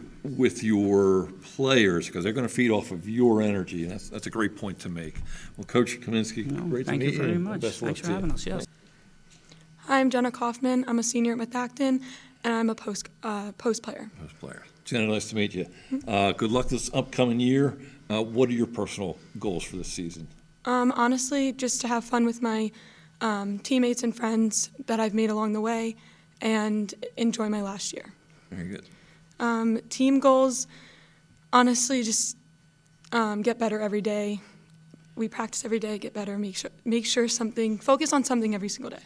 players, because they're going to feed off of your energy, and that's a great point to make. Well, Coach Kaminsky, great to meet you. Thank you very much. Best of luck Thanks for to you. having us. Yes. Hi, I'm Jenna Kaufman. I'm a senior at Methacton, and I'm a post player. Post player. Jenna, nice to meet you. Good luck this upcoming year. What are your personal goals for this season? Honestly, just to have fun with my teammates and friends that I've made along the way, and enjoy my last year. Very good. Team goals, honestly, just get better every day. We practice every day, get better, make sure something, focus on something every single day.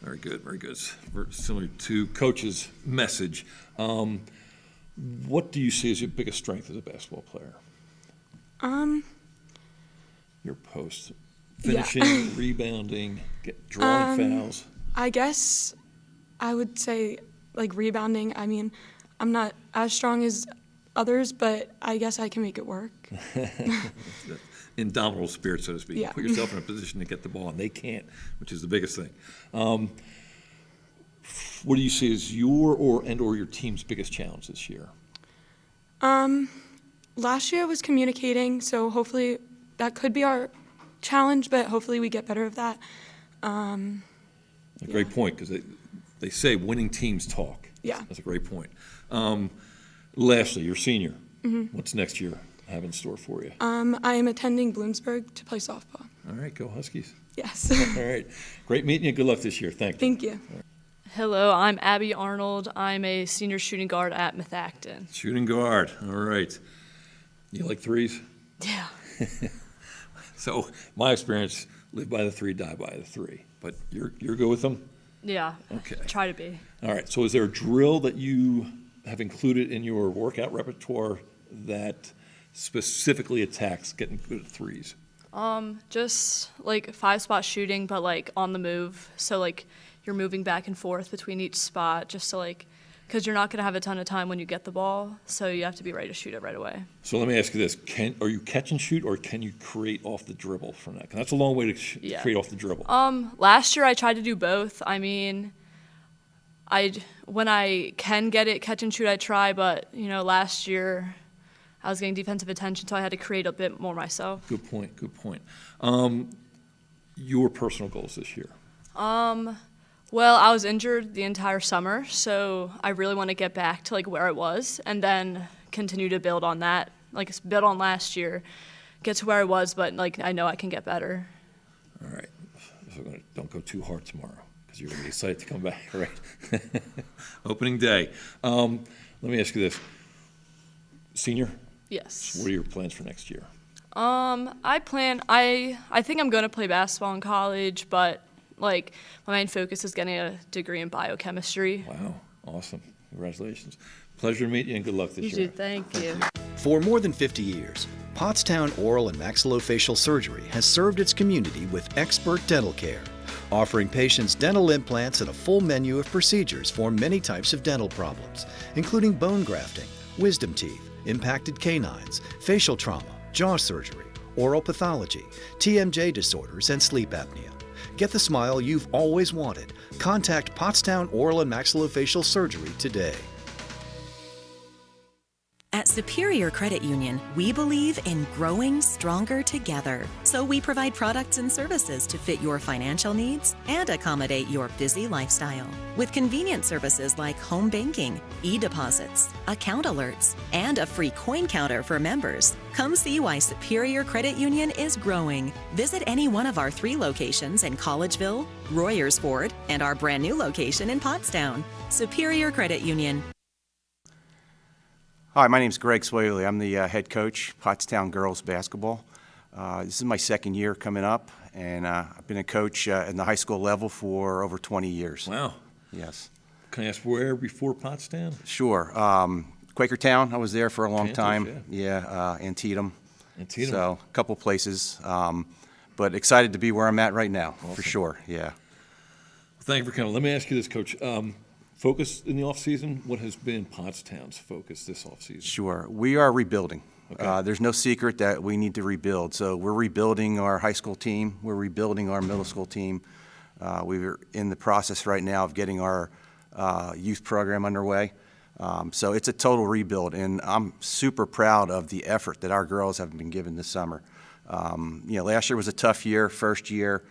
Very good, very good. Very similar to Coach's message. What do you see as your biggest strength as a basketball player? Your post. Finishing, rebounding, drawing fouls. I guess I would say like rebounding. I mean, I'm not as strong as others, but I guess I can make it work. Indomitable spirit, so to speak. Yeah. Put yourself in a position to get the ball, and they can't, which is the biggest thing. What do you see as your or your team's biggest challenge this year? Last year was communicating, so hopefully that could be our challenge, but hopefully we get better at that. A great point, because they say winning teams talk. Yeah. That's a great point. Lastly, you're senior. Mm-hmm. What's next year have in store for you? I am attending Bloomsburg to play softball. All right, go Huskies. Yes. All right. Great meeting you. Good luck this year. Thank you. Thank you. Hello, I'm Abby Arnold. I'm a senior shooting guard at Methacton. Shooting guard. All right. You like threes? Yeah. So my experience, live by the three, die by the three. But you're good with them? Yeah. Okay. Try to be. All right. So is there a drill that you have included in your workout repertoire that specifically attacks getting good at threes? Just like 5-spot shooting, but like on the move. So like you're moving back and forth between each spot, just to like, because you're not going to have a ton of time when you get the ball, so you have to be ready to shoot it right away. So let me ask you this: are you catch and shoot, or can you create off the dribble from that? 'Cause that's a long way to create off the dribble. Last year I tried to do both. I mean, when I can get it catch and shoot, I try, but last year I was getting defensive attention, so I had to create a bit more myself. Good point. Good point. Your personal goals this year? Well, I was injured the entire summer, so I really want to get back to like where I was and then continue to build on that. Like build on last year, get to where I was, but like I know I can get better. All right. So don't go too hard tomorrow because you're going to be excited to come back, right? Opening day. Let me ask you this. Senior? Yes. What are your plans for next year? I think I'm going to play basketball in college, but like my main focus is getting a degree in biochemistry. Wow, awesome. Congratulations. Pleasure to meet you and good luck this year. Thank you. For more than 50 years, Pottstown Oral and Maxillofacial Surgery has served its community with expert dental care, offering patients dental implants and a full menu of procedures for many types of dental problems, including bone grafting, wisdom teeth, impacted canines, facial trauma, jaw surgery, oral pathology, TMJ disorders, and sleep apnea. Get the smile you've always wanted. Contact Pottstown Oral and Maxillofacial Surgery today. At Superior Credit Union, we believe in growing stronger together. So we provide products and services to fit your financial needs and accommodate your busy lifestyle. With convenient services like home banking, e-deposits, account alerts, and a free coin counter for members. Come see why Superior Credit Union is growing. Visit any one of our 3 locations in Collegeville, Royersford, and our brand new location in Pottstown. Superior Credit Union. Hi, my name is Greg Swaley. I'm the head coach, Pottstown Girls Basketball. This is my second year coming up, and I've been a coach in the high school level for over 20 years. Wow. Yes. Can I ask where before Pottstown? Sure. Quakertown, I was there for a long Panthers, time. Yeah, Antietam. Antietam. So a couple places, but excited to be where I'm at right now, for Awesome. sure. Yeah. Thank you for coming. Let me ask you this, Coach. Focus in the off-season, what has been Pottstown's focus this off-season? Sure. We are rebuilding. Okay. There's no secret that we need to rebuild. So we're rebuilding our high school team. We're rebuilding our middle school team. We're in the process right now of getting our youth program underway. So it's a total rebuild, and I'm super proud of the effort that our girls have been given this summer. Last year was a tough year, first year.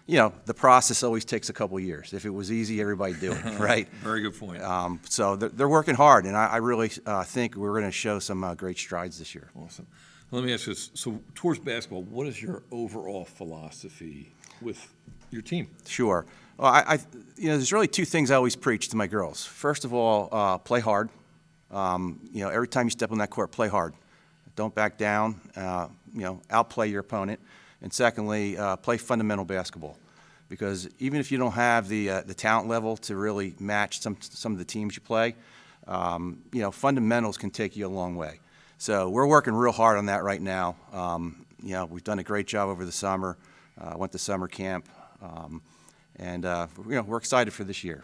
The process always takes a couple years. If it was easy, everybody'd do it, right? Very good point. So they're working hard, and I really think we're going to show some great strides this year. Awesome. Let me ask you this. So towards basketball, what is your overall philosophy with your team? Sure. Well, there's really 2 things I always preach to my girls. First of all, play hard. Every time you step on that court, play hard. Don't back down. Outplay your opponent. And secondly, play fundamental basketball, because even if you don't have the talent level to really match some of the teams you play, fundamentals can take you a long way. So we're working real hard on that right now. We've done a great job over the summer. Went to summer camp, and we're excited for this year.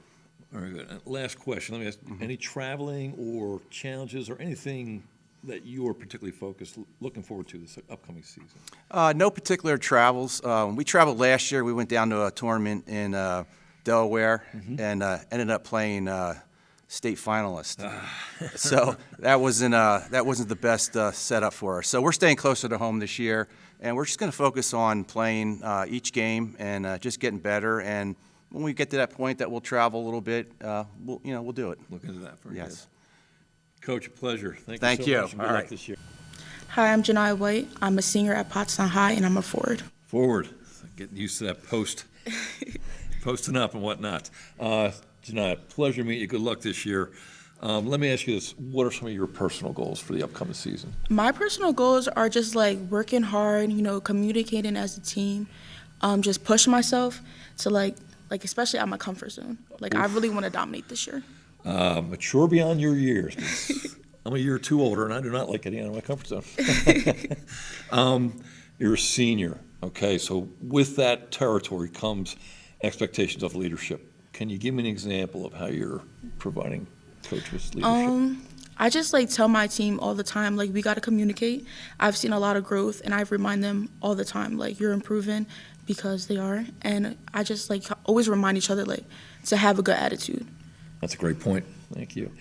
Very good. Last question. Let me ask: any traveling or challenges or anything that you are particularly looking forward to this upcoming season? No particular travels. We traveled last year. We went down to a tournament in Delaware and ended up playing state finalist. So that wasn't the best setup for us. So we're staying closer to home this year, and we're just going to focus on playing each game and just getting better. And when we get to that point that we'll travel a little bit, we'll do it. Look into that. Very yes. good. Coach, a pleasure. Thank you you. so much. And good All luck right. this year. Hi, I'm Janiyah White. I'm a senior at Pottstown High, and I'm a forward. Forward. Getting used to that posting up and whatnot. Janiyah, pleasure to meet you. Good luck this year. Let me ask you this. What are some of your personal goals for the upcoming season? My personal goals are just like working hard, communicating as a team, just pushing myself to like especially out of my comfort zone. I really want to dominate this year. Mature beyond your years. I'm a year or 2 older, and I do not like getting out of my comfort zone. You're a senior, okay? So with that territory comes expectations of leadership. Can you give me an example of how you're providing coaches leadership? I just tell my team all the time, we got to communicate. I've seen a lot of growth, and I remind them all the time, you're improving, because they are. And I just always remind each other to have a good attitude. That's a great point. Thank you.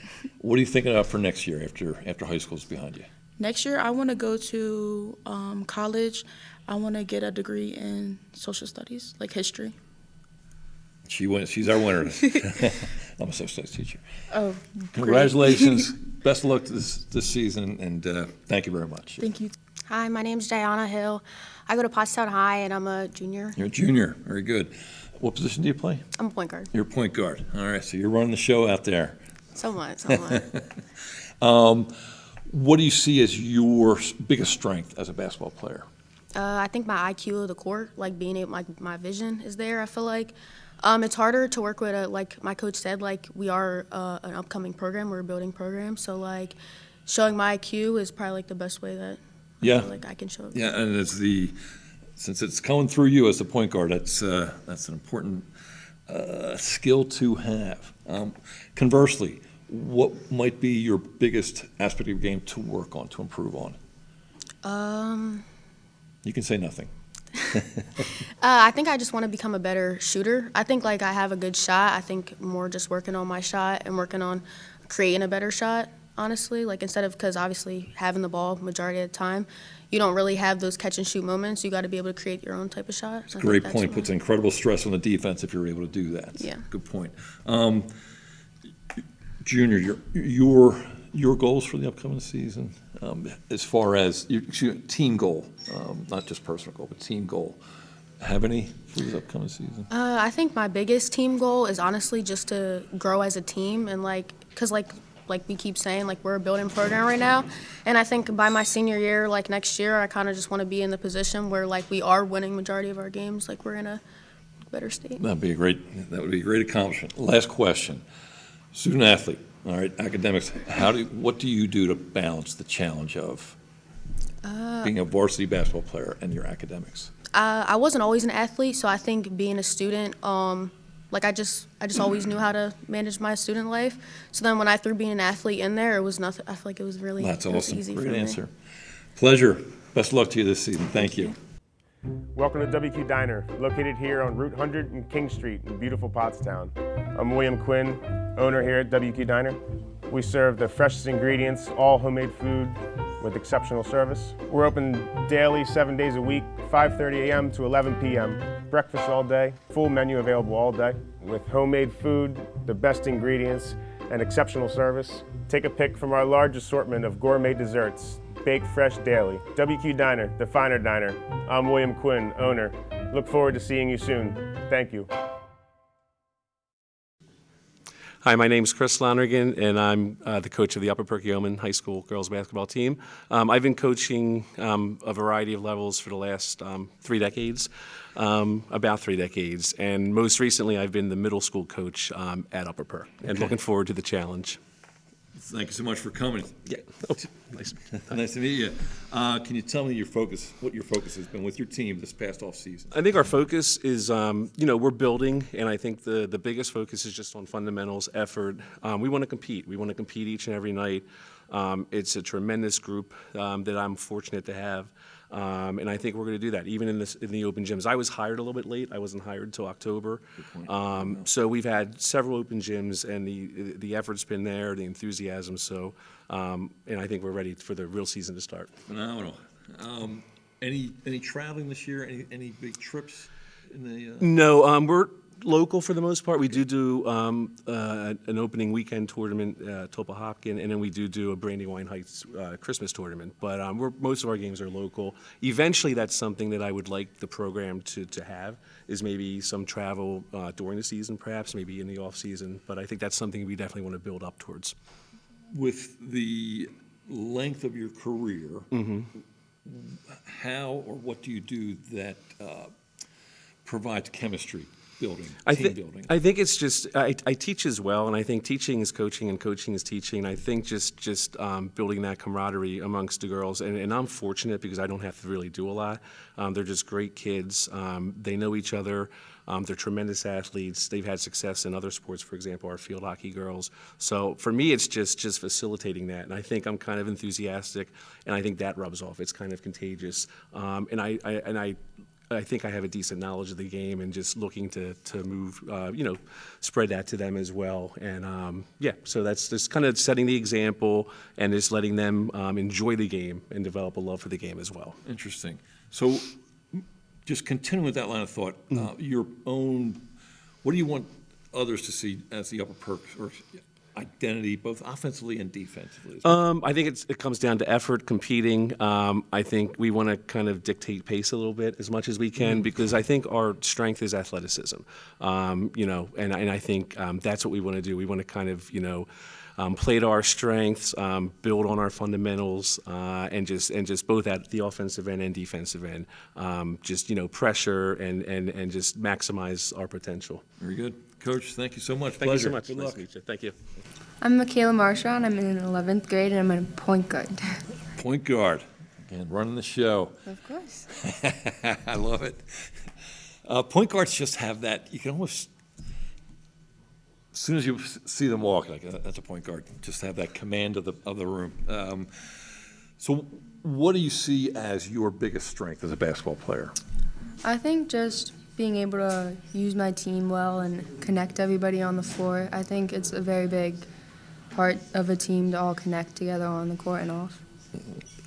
What are you thinking about for next year after high school is behind you? Next year, I want to go to college. I want to get a degree in social studies, history. She wins. She's our winner. I'm a social studies teacher. Oh, great. Congratulations. Best of luck this season, and thank you very much. Thank you. Hi, my name's Diana Hill. I go to Pottstown High, and I'm a junior. You're a junior. Very good. What position do you play? I'm a point guard. You're a point guard. All right, so you're running the show out there. Somewhat. What do you see as your biggest strength as a basketball player? I think my IQ of the court, like being able, like my vision is there. I feel like it's harder to work with. Like my coach said, like we are an upcoming program. We're a building program, so like showing my IQ is probably like the best way that I feel like I can show it. Yeah, and since it's coming through you as a point guard, that's an important skill to have. Conversely, what might be your biggest aspect of your game to work on, to improve on? You can say nothing. I think I just want to become a better shooter. I think like I have a good shot. I think more just working on my shot and working on creating a better shot, honestly. Like instead of, because obviously having the ball majority of the time, you don't really have those catch and shoot moments. You got to be able to create your own type of shot. It's a great point. Puts incredible stress on the defense if you're able to do that. Yeah. Good point. Junior, your goals for the upcoming season, as far as team goal, not just personal goal, but team goal. Have any for this upcoming season? I think my biggest team goal is honestly just to grow as a team and like, cause like we keep saying, like we're a building program right now, and I think by my senior year, like next year, I kind of just want to be in the position where like we are winning majority of our games, like we're in a better state. That would be a great accomplishment. Last question. Student athlete, all right, academics, what do you do to balance the challenge of being a varsity basketball player and your academics? I wasn't always an athlete, so I think being a student, like I just always knew how to manage my student life. So then when I threw being an athlete in there, it was nothing. I feel like it was really That's awesome. easy Great for me. answer. Pleasure. Best of luck to you this season. Thank you. Welcome to WQ Diner, located here on Route 100 and King Street in beautiful Pottstown. I'm William Quinn, owner here at WQ Diner. We serve the freshest ingredients, all homemade food with exceptional service. We're open daily, 7 days a week, 5:30 a.m. to 11 p.m. Breakfast all day, full menu available all day. With homemade food, the best ingredients, and exceptional service. Take a pick from our large assortment of gourmet desserts, baked fresh daily. WQ Diner, the finer diner. I'm William Quinn, owner. Look forward to seeing you soon. Thank you. Hi, my name's Chris Lonergan, and I'm the coach of the Upper Perkiomen High School girls basketball team. I've been coaching a variety of levels for the last 3 decades, about 3 decades, and most recently I've been the middle school coach at Upper Perk, and looking forward to the challenge. Thank you so much for coming. Yeah. Oh, nice. Nice to meet you. Can you tell me what your focus has been with your team this past off season? I think our focus is, we're building, and I think the biggest focus is just on fundamentals, effort. We want to compete. We want to compete each and every night. It's a tremendous group that I'm fortunate to have. And I think we're going to do that, even in the open gyms. I was hired a little bit late. I wasn't hired until October. So we've had several open gyms, and the effort's been there, the enthusiasm. So, and I think we're ready for the real season to start. Phenomenal. Any traveling this year? Any big trips in the? No, we're local for the most part. We do an opening weekend tournament, Topahopkin, and then we do a Brandywine Heights Christmas tournament. But most of our games are local. Eventually, that's something that I would like the program to have, is maybe some travel during the season, perhaps, maybe in the off season. But I think that's something we definitely want to build up towards. With the length of your career, how or what do you do that provides chemistry? Team building. I think it's just I teach as well, and I think teaching is coaching and coaching is teaching. And I think just building that camaraderie amongst the girls, and I'm fortunate because I don't have to really do a lot. They're just great kids. They know each other. They're tremendous athletes. They've had success in other sports, for example, our field hockey girls. So for me, it's just facilitating that, and I think I'm kind of enthusiastic, and I think that rubs off. It's kind of contagious, and I think I have a decent knowledge of the game, and just looking to move, spread that to them as well. And so that's just kind of setting the example and just letting them enjoy the game and develop a love for the game as well. Interesting. So just continuing with that line of thought, your own What do you want others to see as the Upper Perk or identity, both offensively and defensively? I think it comes down to effort, competing. I think we want to kind of dictate pace a little bit as much as we can because I think our strength is athleticism. And I think that's what we want to do. We want to kind of, play to our strengths, build on our fundamentals, and just both at the offensive end and defensive end, pressure and just maximize our potential. Very good. Coach, thank you so much. Thank Pleasure. you so much. Good Nice luck. to meet you. Thank you. I'm Michaela Marchand. I'm in 11th grade, and I'm a point guard. Point guard. Again, running the show. Of course. I love it. Point guards just have that, you can almost, as soon as you see them walk, like that's a point guard, just have that command of the room. So what do you see as your biggest strength as a basketball player? I think just being able to use my team well and connect everybody on the floor. I think it's a very big part of a team to all connect together on the court and off.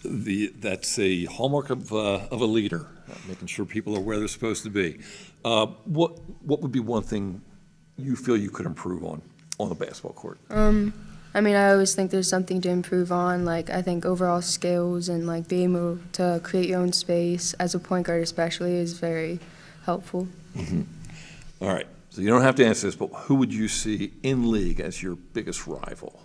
That's a hallmark of a leader, making sure people are where they're supposed to be. What would be one thing you feel you could improve on the basketball court? I always think there's something to improve on. Like, I think overall skills and, like, being able to create your own space as a point guard especially is very helpful. All right. So you don't have to answer this, but who would you see in league as your biggest rival?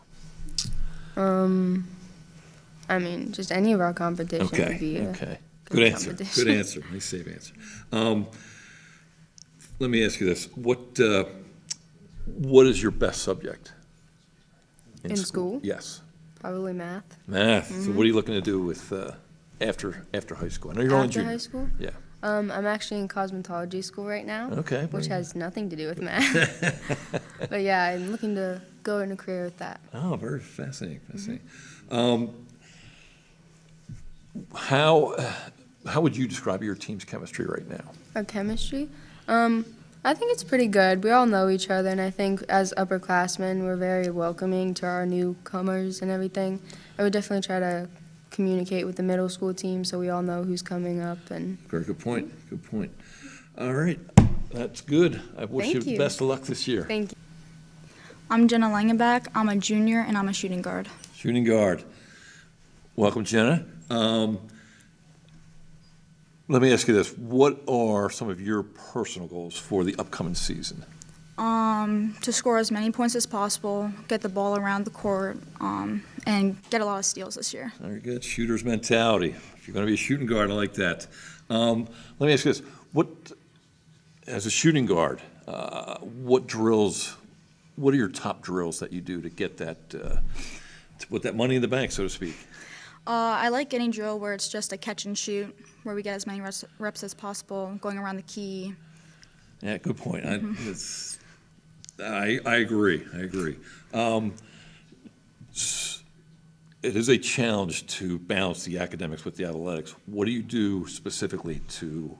Just any of our competition would be a Good answer. competition. Good answer. Nice, safe answer. Let me ask you this: what is your best subject In school? Yes. Probably math. Math. So what are you looking to do with after high school? I know you're only After junior. high school? Yeah. I'm actually in cosmetology school right now. Okay, Which very has nothing to do with math. But yeah, I'm looking to go in a career with that. Oh, very fascinating. How would you describe your team's chemistry right now? Our chemistry? I think it's pretty good. We all know each other, and I think as upperclassmen, we're very welcoming to our newcomers and everything. I would definitely try to communicate with the middle school team so we all know who's coming up. And Very good point. Good point. All right. That's good. I wish you the best of luck this year. Thank you. I'm Jenna Langenbach. I'm a junior, and I'm a shooting guard. Shooting guard. Welcome, Jenna. Let me ask you this. What are some of your personal goals for the upcoming season? To score as many points as possible, get the ball around the court, and get a lot of steals this year. Very good. Shooter's mentality. If you're going to be a shooting guard, I like that. Let me ask you this. As a shooting guard, what are your top drills that you do to get that, to put that money in the bank, so to speak? I like getting drill where it's just a catch and shoot, where we get as many reps as possible, going around the key. Yeah, good point. I agree. It is a challenge to balance the academics with the athletics. What do you do specifically to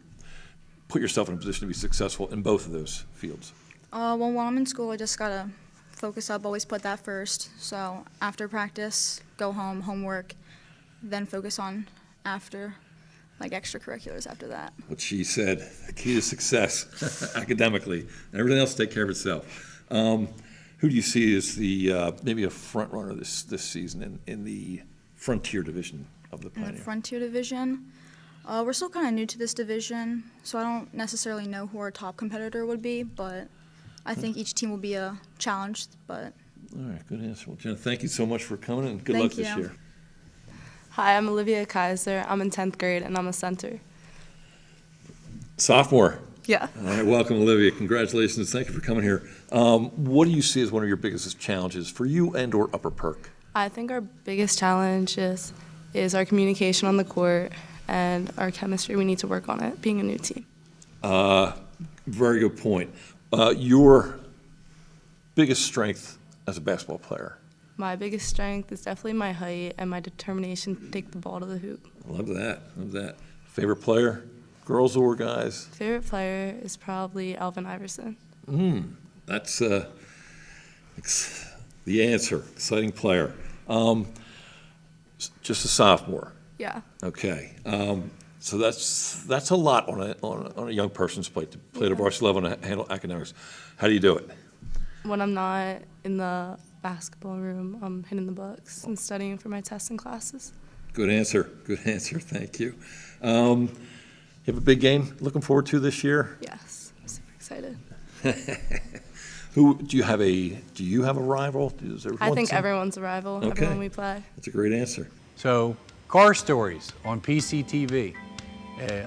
put yourself in a position to be successful in both of those fields? When I'm in school, I just gotta focus up, always put that first. So after practice, go home, homework, then focus on extracurriculars after that. What she said, the key to success academically, and everything else will take care of itself. Who do you see as the maybe a front runner this season in the Frontier division of the Pioneer? In the Frontier division, we're still kind of new to this division, so I don't necessarily know who our top competitor would be, but I think each team will be a challenge. But all right, good answer. Well, Jenna, thank you so much for coming, and good luck this year. Hi, I'm Olivia Kaiser. I'm in 10th grade, and I'm a center. Sophomore. Yeah. All right, welcome, Olivia. Congratulations. Thank you for coming here. What do you see as one of your biggest challenges for you and or Upper Perk? I think our biggest challenge is our communication on the court and our chemistry. We need to work on it, being a new team. Very good point. Your biggest strength as a basketball player? My biggest strength is definitely my height and my determination to take the ball to the hoop. Love that. Favorite player, girls or guys? Favorite player is probably Alvin Iverson. That's the answer. Exciting player. Just a sophomore. Yeah. Okay. So that's a lot on a young person's plate, to play at a varsity level and handle academics. How do you do it? When I'm not in the basketball room, I'm hitting the books and studying for my tests and classes. Good answer. Good answer. Thank you. You have a big game looking forward to this year? Yes, I'm super excited. Do you have a rival? I think everyone's a rival, Okay. everyone we play. That's a great answer. So, Car Stories on PCTV.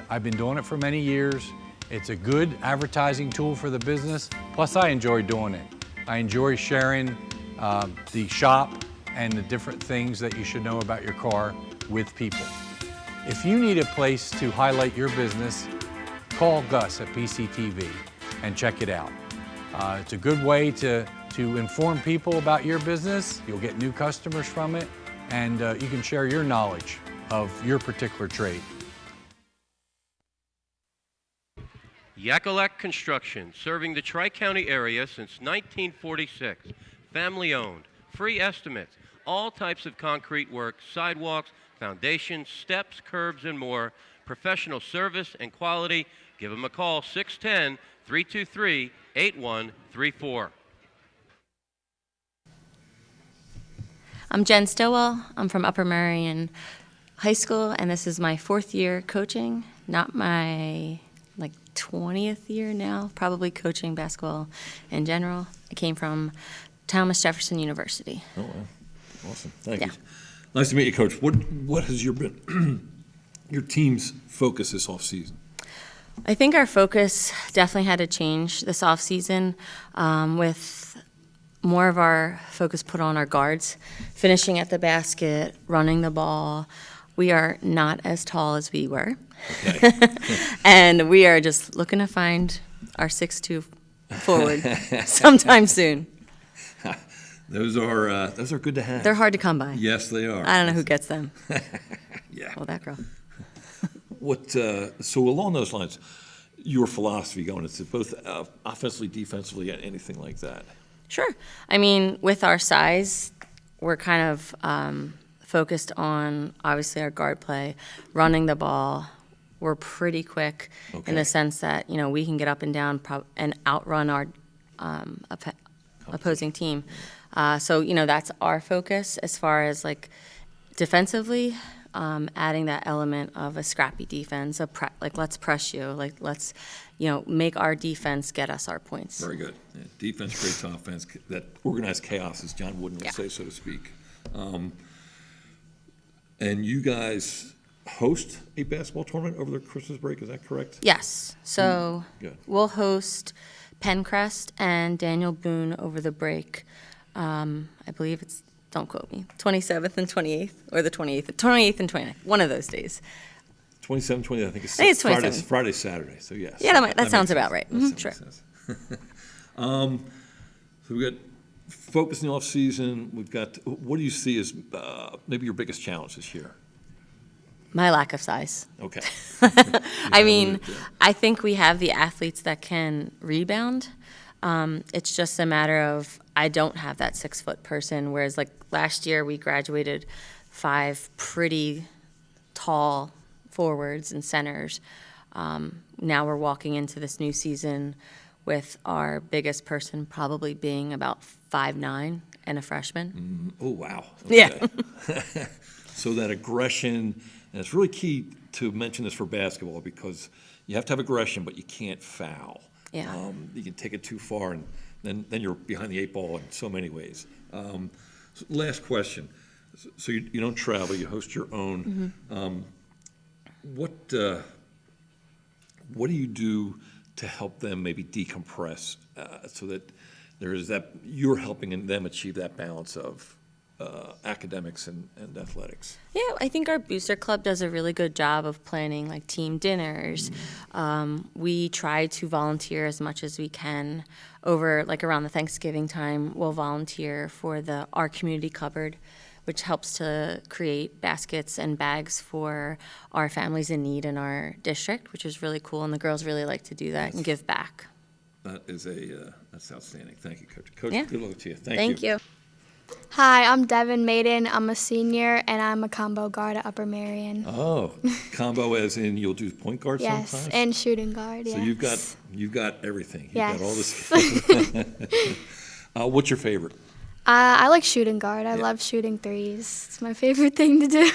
I've been doing it for many years. It's a good advertising tool for the business. Plus, I enjoy doing it. I enjoy sharing the shop and the different things that you should know about your car with people. If you need a place to highlight your business, call Gus at PCTV and check it out. It's a good way to inform people about your business. You'll get new customers from it, and you can share your knowledge of your particular trade. Yakalak Construction, serving the Tri-County area since 1946. Family owned, free estimates, all types of concrete work, sidewalks, foundations, steps, curbs, and more. Professional service and quality. Give them a call, 610-323-8134. I'm Jen Stowell. I'm from Upper Merion High School, and this is my 4th year coaching, not my 20th year now, probably coaching basketball in general. I came from Thomas Jefferson University. Oh, wow. Awesome. Thank you. Nice to meet you, Coach. What has been your team's focus this offseason? I think our focus definitely had to change this offseason with more of our focus put on our guards, finishing at the basket, running the ball. We are not as tall as we were. Okay. And we are just looking to find our 6'2" forward sometime soon. Those are good to have. They're hard to come by. Yes, they are. I don't know who gets them. Yeah. Oh, that girl. So along those lines, your philosophy going into both offensively, defensively, anything like that? Sure. I mean, with our size, we're kind of focused on, obviously, our guard play, running the ball. We're pretty quick in the sense that, we can get up and down and outrun our opposing team. So, that's our focus as far as, defensively, adding that element of a scrappy defense, let's press you, let's, make our defense get us our points. Very good. Yeah, defense creates offense, that organized chaos, as John Wooden would say, so to speak. And you guys host a basketball tournament over the Christmas break, is that correct? Yes. So we'll host Pencrest and Daniel Boone over the break. I believe it's, don't quote me, 27th and 28th, or the 28th and 29th, one of those days. 27th, 28th, I think it's Friday, Saturday, so yes. Yeah, that sounds about right. Sure. So we've got focus in the off-season. We've got, what do you see as maybe your biggest challenge this year? My lack of size. Okay. I mean, I think we have the athletes that can rebound. It's just a matter of I don't have that 6-foot person, whereas last year we graduated 5 pretty tall forwards and centers. Now we're walking into this new season with our biggest person probably being about 5'9" and a freshman. Oh, wow. Okay. Yeah. So that aggression, and it's really key to mention this for basketball because you have to have aggression, but you can't foul. Yeah. You can take it too far, and then you're behind the 8 ball in so many ways. So last question. So you don't travel, you host your own. Mm-hmm. What do you do to help them maybe decompress so that there is that you're helping them achieve that balance of academics and athletics? Yeah, I think our booster club does a really good job of planning team dinners. We try to volunteer as much as we can. Over around the Thanksgiving time, we'll volunteer for our community cupboard, which helps to create baskets and bags for our families in need in our district, which is really cool, and the girls really like to do that and give back. That is that's outstanding. Thank you, Coach. Coach, Yeah. good luck to you. Thank you. Hi, I'm Devin Maiden. I'm a senior, and I'm a combo guard at Upper Merion. Oh, combo as in you'll do point guard Yes, sometimes? and shooting guard, So yes. you've got everything. You've Yes. got all this. What's your favorite? I like shooting guard. I love shooting threes. It's my favorite thing to do.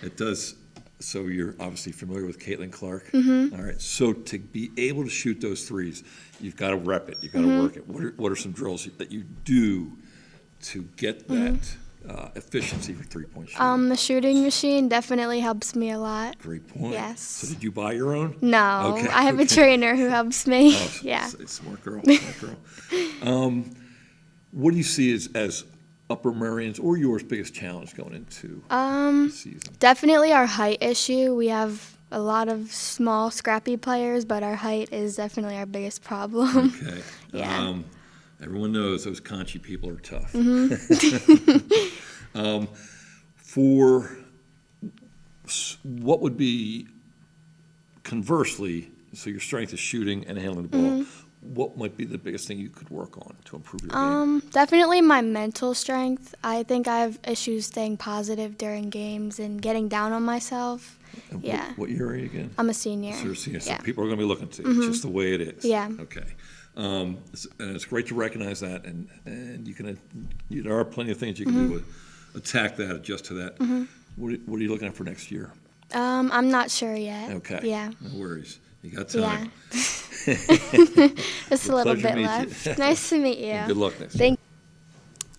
It does. So you're obviously familiar with Caitlin Clark. Mhm. All right. So to be able to shoot those threes, you've got to rep it. You've got to Mhm. work it. What are some drills that you do to get that efficiency for three-point shooting? The shooting machine definitely helps me a lot. Great point. Yes. So did you buy your own? No, Okay, I have a okay. trainer who helps me. Oh, yeah. Smart girl. Smart girl. What do you see as Upper Merion's or yours biggest challenge going into the season? Definitely our height issue. We have a lot of small, scrappy players, but our height is definitely our biggest problem. Okay. Yeah. Everyone knows those Conchi people are tough. Mhm. What would be, conversely, so your strength is shooting and handling the ball, Mhm. what might be the biggest thing you could work on to improve your game? Definitely my mental strength. I think I have issues staying positive during games and getting down on myself. And Yeah. What year are you again? I'm a senior. So you're a senior. So Yeah. people are going to be looking to Mhm. just the way it is. Yeah. Okay. And it's great to recognize that, and you can. There are plenty of things you can do to attack that, adjust to that. Mhm. What are you looking at for next year? I'm not sure yet. Okay. Yeah. No worries. You got Yeah. time. Just a little Pleasure to bit meet you. left. Nice to meet you. Good luck next Thank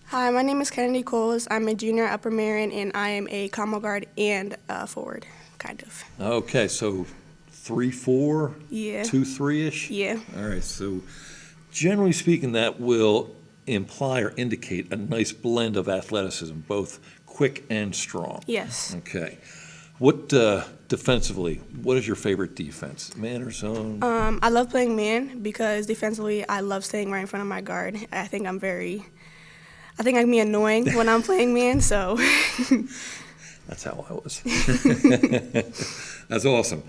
Hi, my name is Kennedy Coles. I'm a junior at Upper Merion, and I am a combo guard and forward, kind of. Okay, so 3-4, Yeah. 2-3-ish. Yeah. All right. So generally speaking, that will imply or indicate a nice blend of athleticism, both quick and strong. Yes. Okay. What defensively? What is your favorite defense, man or zone? I love playing man because defensively, I love staying right in front of my guard. I think I can be annoying when I'm playing man, so. That's how I was. That's awesome.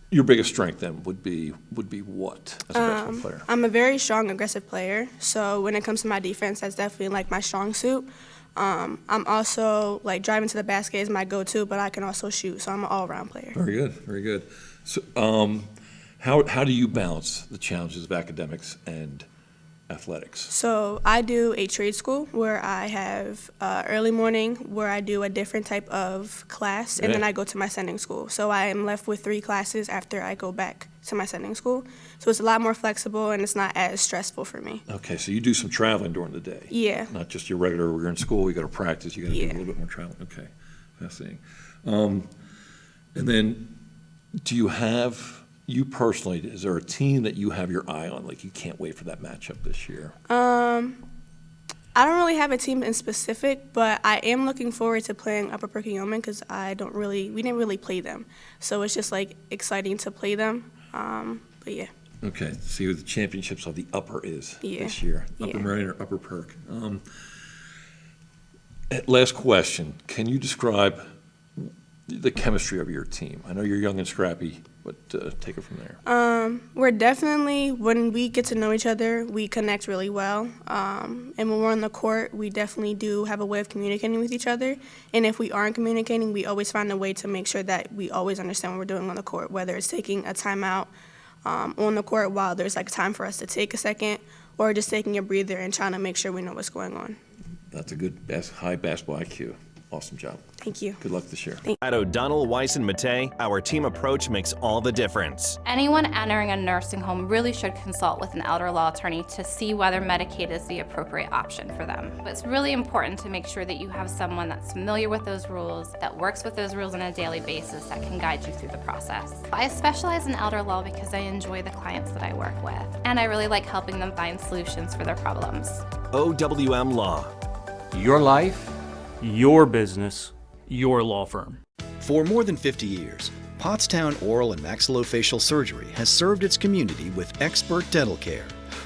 Your biggest strength then would be what as a basketball player? I'm a very strong, aggressive player. So when it comes to my defense, that's definitely like my strong suit. I'm also like driving to the basket is my go-to, but I can also shoot. So I'm an all-around player. Very good, very good. So, how do you balance the challenges of academics and athletics? So I do a trade school where I have early morning where I do a different type of class, and then Yeah. I go to my sending school. So I am left with 3 classes after I go back to my sending school. So it's a lot more flexible, and it's not as stressful for me. Okay, so you do some traveling during the day. Yeah. Not just your regular, we're in school, you got to practice, you got to do a Yeah. little bit more traveling. Okay, fascinating. And then, do you have, you personally, is there a team that you have your eye on, like you can't wait for that matchup this year? I don't really have a team in specific, but I am looking forward to playing Upper Perkiomen because we didn't really play them. So it's just like exciting to play them. But yeah. Okay, see who the championships of the upper is Yeah. this year. Upper Yeah. Merion or Upper Perk. Last question, can you describe the chemistry of your team? I know you're young and scrappy, but take it from there. We're definitely, when we get to know each other, we connect really well. And when we're on the court, we definitely do have a way of communicating with each other. And if we aren't communicating, we always find a way to make sure that we always understand what we're doing on the court, whether it's taking a timeout on the court while there's like time for us to take a second, or just taking a breather and trying to make sure we know what's going on. That's a good, high basketball IQ. Awesome job. Thank you. Good luck this year. At O'Donnell, Weiss, and Matei, our team approach makes all the difference. Anyone entering a nursing home really should consult with an elder law attorney to see whether Medicaid is the appropriate option for them. It's really important to make sure that you have someone that's familiar with those rules, that works with those rules on a daily basis, that can guide you through the process. I specialize in elder law because I enjoy the clients that I work with, and I really like helping them find solutions for their problems. OWM Law. Your life, your business, your law firm. For more than 50 years, Pottstown Oral and Maxillofacial Surgery has served its community with expert dental care,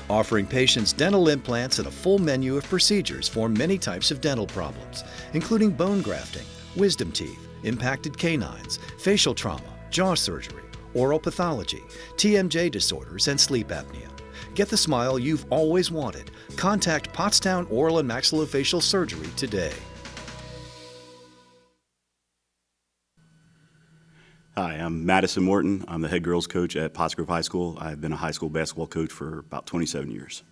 offering patients dental implants and a full menu of procedures for many types of dental problems, including bone grafting, wisdom teeth, impacted canines, facial trauma, jaw surgery, oral pathology, TMJ disorders, and sleep apnea. Get the smile you've always wanted. Contact Pottstown Oral and Maxillofacial Surgery today. Hi, I'm Madison Morton. I'm the head girls coach at Pottsgrove High School. I've been a high school basketball coach for about 27 years.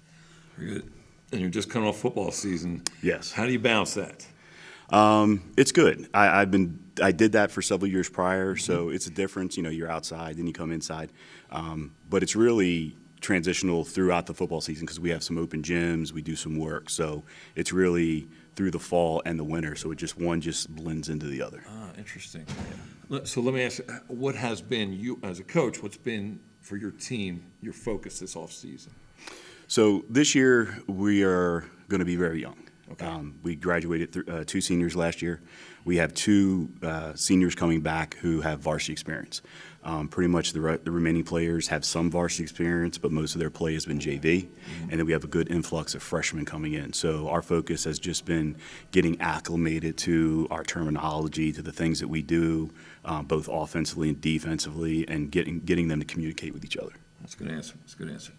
Very good. And you're just coming off football season. Yes. How do you balance that? It's good. I did that for several years prior, so it's a difference. You know, you're outside, then you come inside. But it's really transitional throughout the football season because we have some open gyms, we do some work. So it's really through the fall and the winter. So one just blends into the other. Ah, interesting. So let me ask you, what has been, you as a coach, what's been for your team your focus this off season? So this year we are going to be very young. Okay. We graduated 2 seniors last year. We have 2 seniors coming back who have varsity experience. Pretty much the remaining players have some varsity experience, but most of their play has been JV. And then we have a good influx of freshmen coming in. So our focus has just been getting acclimated to our terminology, to the things that we do, both offensively and defensively, and getting them to communicate with each other. That's a good answer. That's a good answer.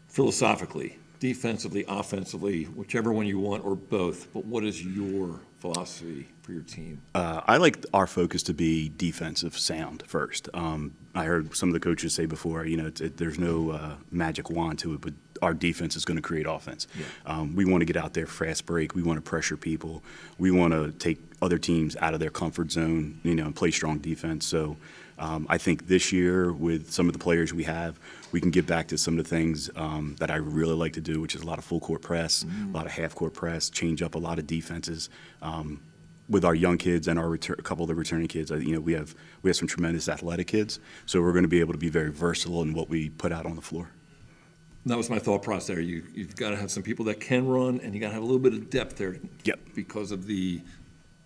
Philosophically, defensively, offensively, whichever one you want, or both, but what is your philosophy for your team? I like our focus to be defensive sound first. I heard some of the coaches say before, you know, there's no magic wand to it, but our defense is going to create offense. Yeah. We want to get out there, fast break. We want to pressure people. We want to take other teams out of their comfort zone, you know, and play strong defense. So I think this year with some of the players we have, we can get back to some of the things that I really like to do, which is a lot of full court press, a lot of half court press, change up a lot of defenses. With our young kids and a couple of the returning kids, you know, we have some tremendous athletic kids, so we're going to be able to be very versatile in what we put out on the floor. That was my thought process there. You've got to have some people that can run, and you got to have a little bit of depth there. Yep. Because of the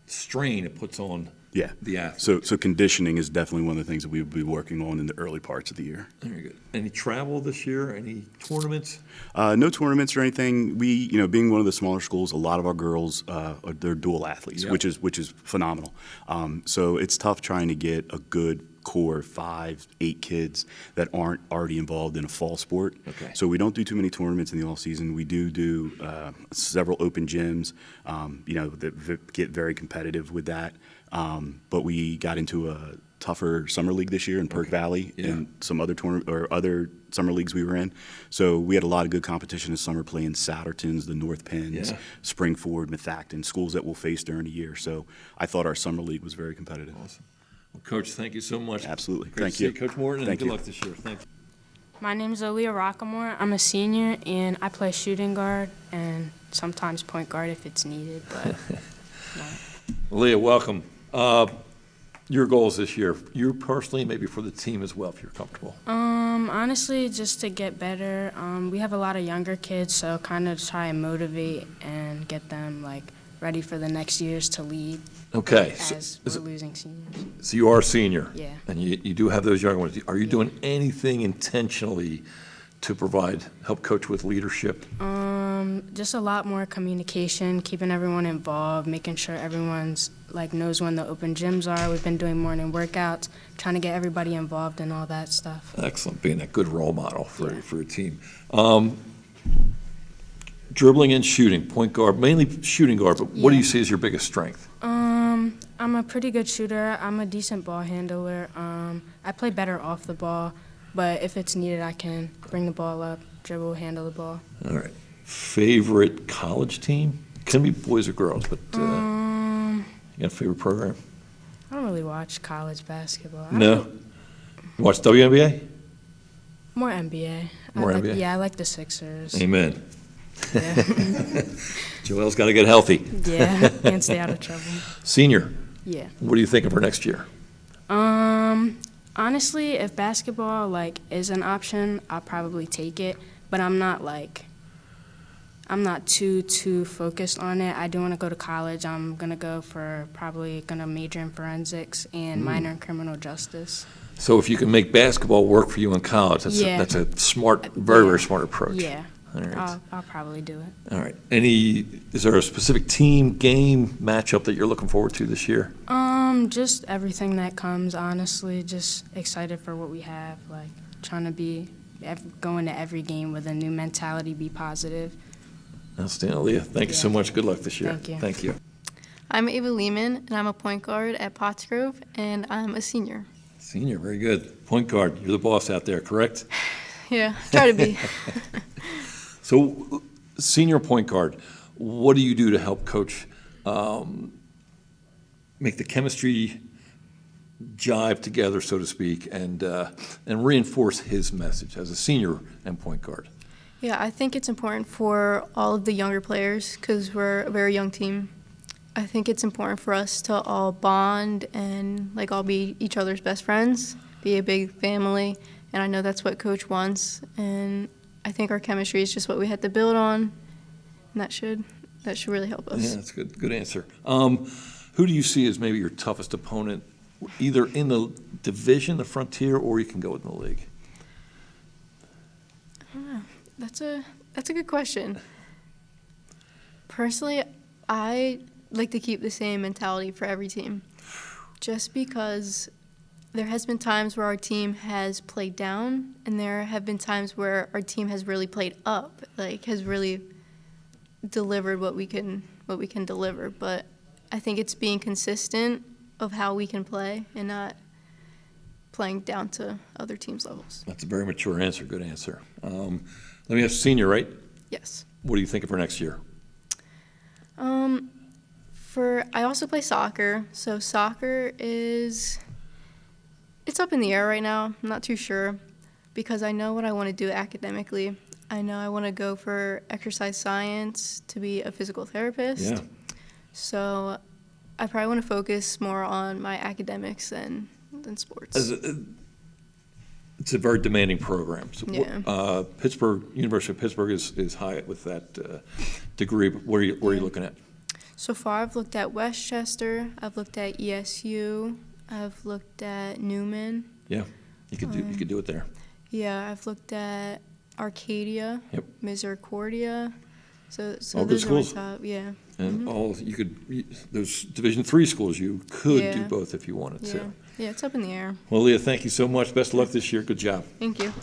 strain it puts on the athlete. So conditioning is definitely one of the things that we will be working on in the early parts of the year. Very good. Any travel this year? Any tournaments? No tournaments or anything. We, you know, being one of the smaller schools, a lot of our girls they're dual athletes, Yep. which is phenomenal. So it's tough trying to get a good core 5, 8 kids that aren't already involved in a fall sport. Okay. So we don't do too many tournaments in the off season. We do several open gyms, you know, that get very competitive with that. But we got into a tougher summer league this year in Perk Valley and some other other summer leagues we were in. So we had a lot of good competition this summer playing Soudertons, the North Penns, Springford, Methacton, schools that we'll face during the year. So I thought our summer league was very competitive. Awesome. Well, Coach, thank you so much. Absolutely. Great Thank to see you. Coach Morton, Thank and you. good luck this year. Thank you. My name's Aaliyah Rockamore. I'm a senior, and I play shooting guard and sometimes point guard if it's needed. But Leah, welcome. Your goals this year, you personally, maybe for the team as well, if you're comfortable. honestly, just to get better. We have a lot of younger kids, so kind of try and motivate and get them like ready for the next years to lead. Okay. As we're losing seniors. So you are a senior. Yeah. And you do have those younger ones. Are you doing anything intentionally to help coach with leadership? Just a lot more communication, keeping everyone involved, making sure everyone's like knows when the open gyms are. We've been doing morning workouts, trying to get everybody involved in all that stuff. Excellent, being a good role model for your team. Dribbling and shooting, point guard, mainly shooting guard, but what do you see as your biggest strength? I'm a pretty good shooter. I'm a decent ball handler. I play better off the ball, but if it's needed, I can bring the ball up, dribble, handle the ball. All right. Favorite college team? Can be boys or girls, but you got a favorite program? I don't really watch college basketball. No? You watch WNBA? More NBA. More NBA? Yeah, I like the Sixers. Amen. Yeah. Joelle's got to get healthy. Yeah, and stay out of trouble. Senior. Yeah. What are you thinking for next year? Honestly, if basketball is an option, I'll probably take it. But I'm not too focused on it. I do want to go to college. I'm probably gonna major in forensics and minor in criminal justice. So if you can make basketball work for you in college, that's a smart, very, very smart approach. Yeah. All right. I'll probably do it. All right. Is there a specific team, game, matchup that you're looking forward to this year? Just everything that comes, honestly. Just excited for what we have. trying to be going to every game with a new mentality, be positive. Outstanding. Leah, thank you so much. Good luck this year. Thank you. Thank you. I'm Ava Lehman, and I'm a point guard at Pottsgrove, and I'm a senior. Senior, very good. Point guard, you're the boss out there, correct? Yeah, try to be. So, senior point guard, what do you do to help coach make the chemistry jive together, so to speak, and reinforce his message as a senior and point guard? Yeah, I think it's important for all of the younger players because we're a very young team. I think it's important for us to all bond and like all be each other's best friends, be a big family, and I know that's what Coach wants. And I think our chemistry is just what we had to build on, and that should really help us. Yeah, that's a good answer. Who do you see as maybe your toughest opponent, either in the division, the Frontier, or you can go in the league? I don't know. That's a good question. Personally, I like to keep the same mentality for every team, just because there has been times where our team has played down, and there have been times where our team has really played up, like has really delivered what we can deliver. But I think it's being consistent of how we can play and not playing down to other teams' levels. That's a very mature answer. Good answer. Let me ask senior, right? Yes. What do you think of for next year? I also play soccer, so soccer it's up in the air right now. I'm not too sure because I know what I want to do academically. I know I want to go for exercise science to be a physical therapist. Yeah. So I probably want to focus more on my academics than sports. It's a very demanding program. So Yeah. University of Pittsburgh is high with that degree. But where are you looking at? So far, I've looked at Westchester, I've looked at ESU, I've looked at Newman. Yeah, you could do it there. Yeah, I've looked at Arcadia, Yep. Misericordia. So All good those are my schools. top, yeah. And Mhm. those Division III schools you could do Yeah. both if you wanted Yeah. to. Yeah, it's up in the air. Well, Leah, thank you so much. Best of luck this year. Good job. Thank you.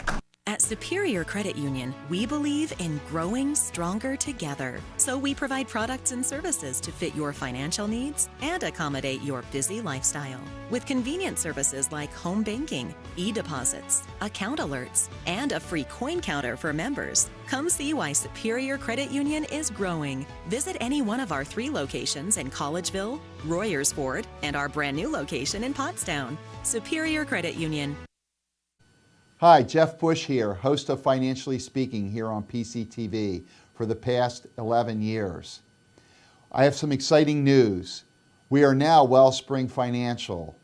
At Superior Credit Union, we believe in growing stronger together. So we provide products and services to fit your financial needs and accommodate your busy lifestyle. With convenient services like home banking, e-deposits, account alerts, and a free coin counter for members. Come see why Superior Credit Union is growing. Visit any one of our 3 locations in Collegeville, Royersford, and our brand new location in Pottstown. Superior Credit Union. Hi, Jeff Bush here, host of Financially Speaking here on PCTV for the past 11 years. I have some exciting news. We are now Wellspring Financial,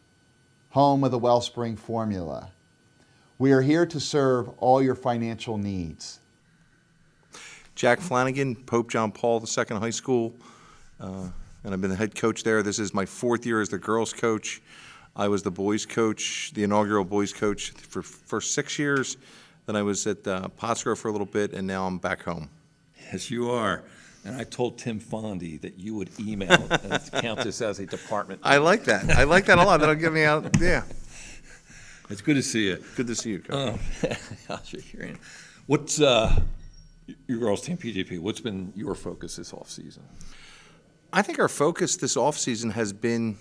home of the Wellspring formula. We are here to serve all your financial needs. Jack Flanagan, Pope John Paul II High School, and I've been the head coach there. This is my 4th year as the girls' coach. I was the boys' coach, the inaugural boys' coach for first 6 years. Then I was at Pottsgrove for a little bit, and now I'm back home. Yes, you are. And I told Tim Fondy that you would email and count this as a department. I like that. I like that a lot. That'll get me out. Yeah. It's good to see you. Good to see you, Coach. I'll shake your hand. What's your girls' team, PGP? What's been your focus this offseason? I think our focus this offseason has been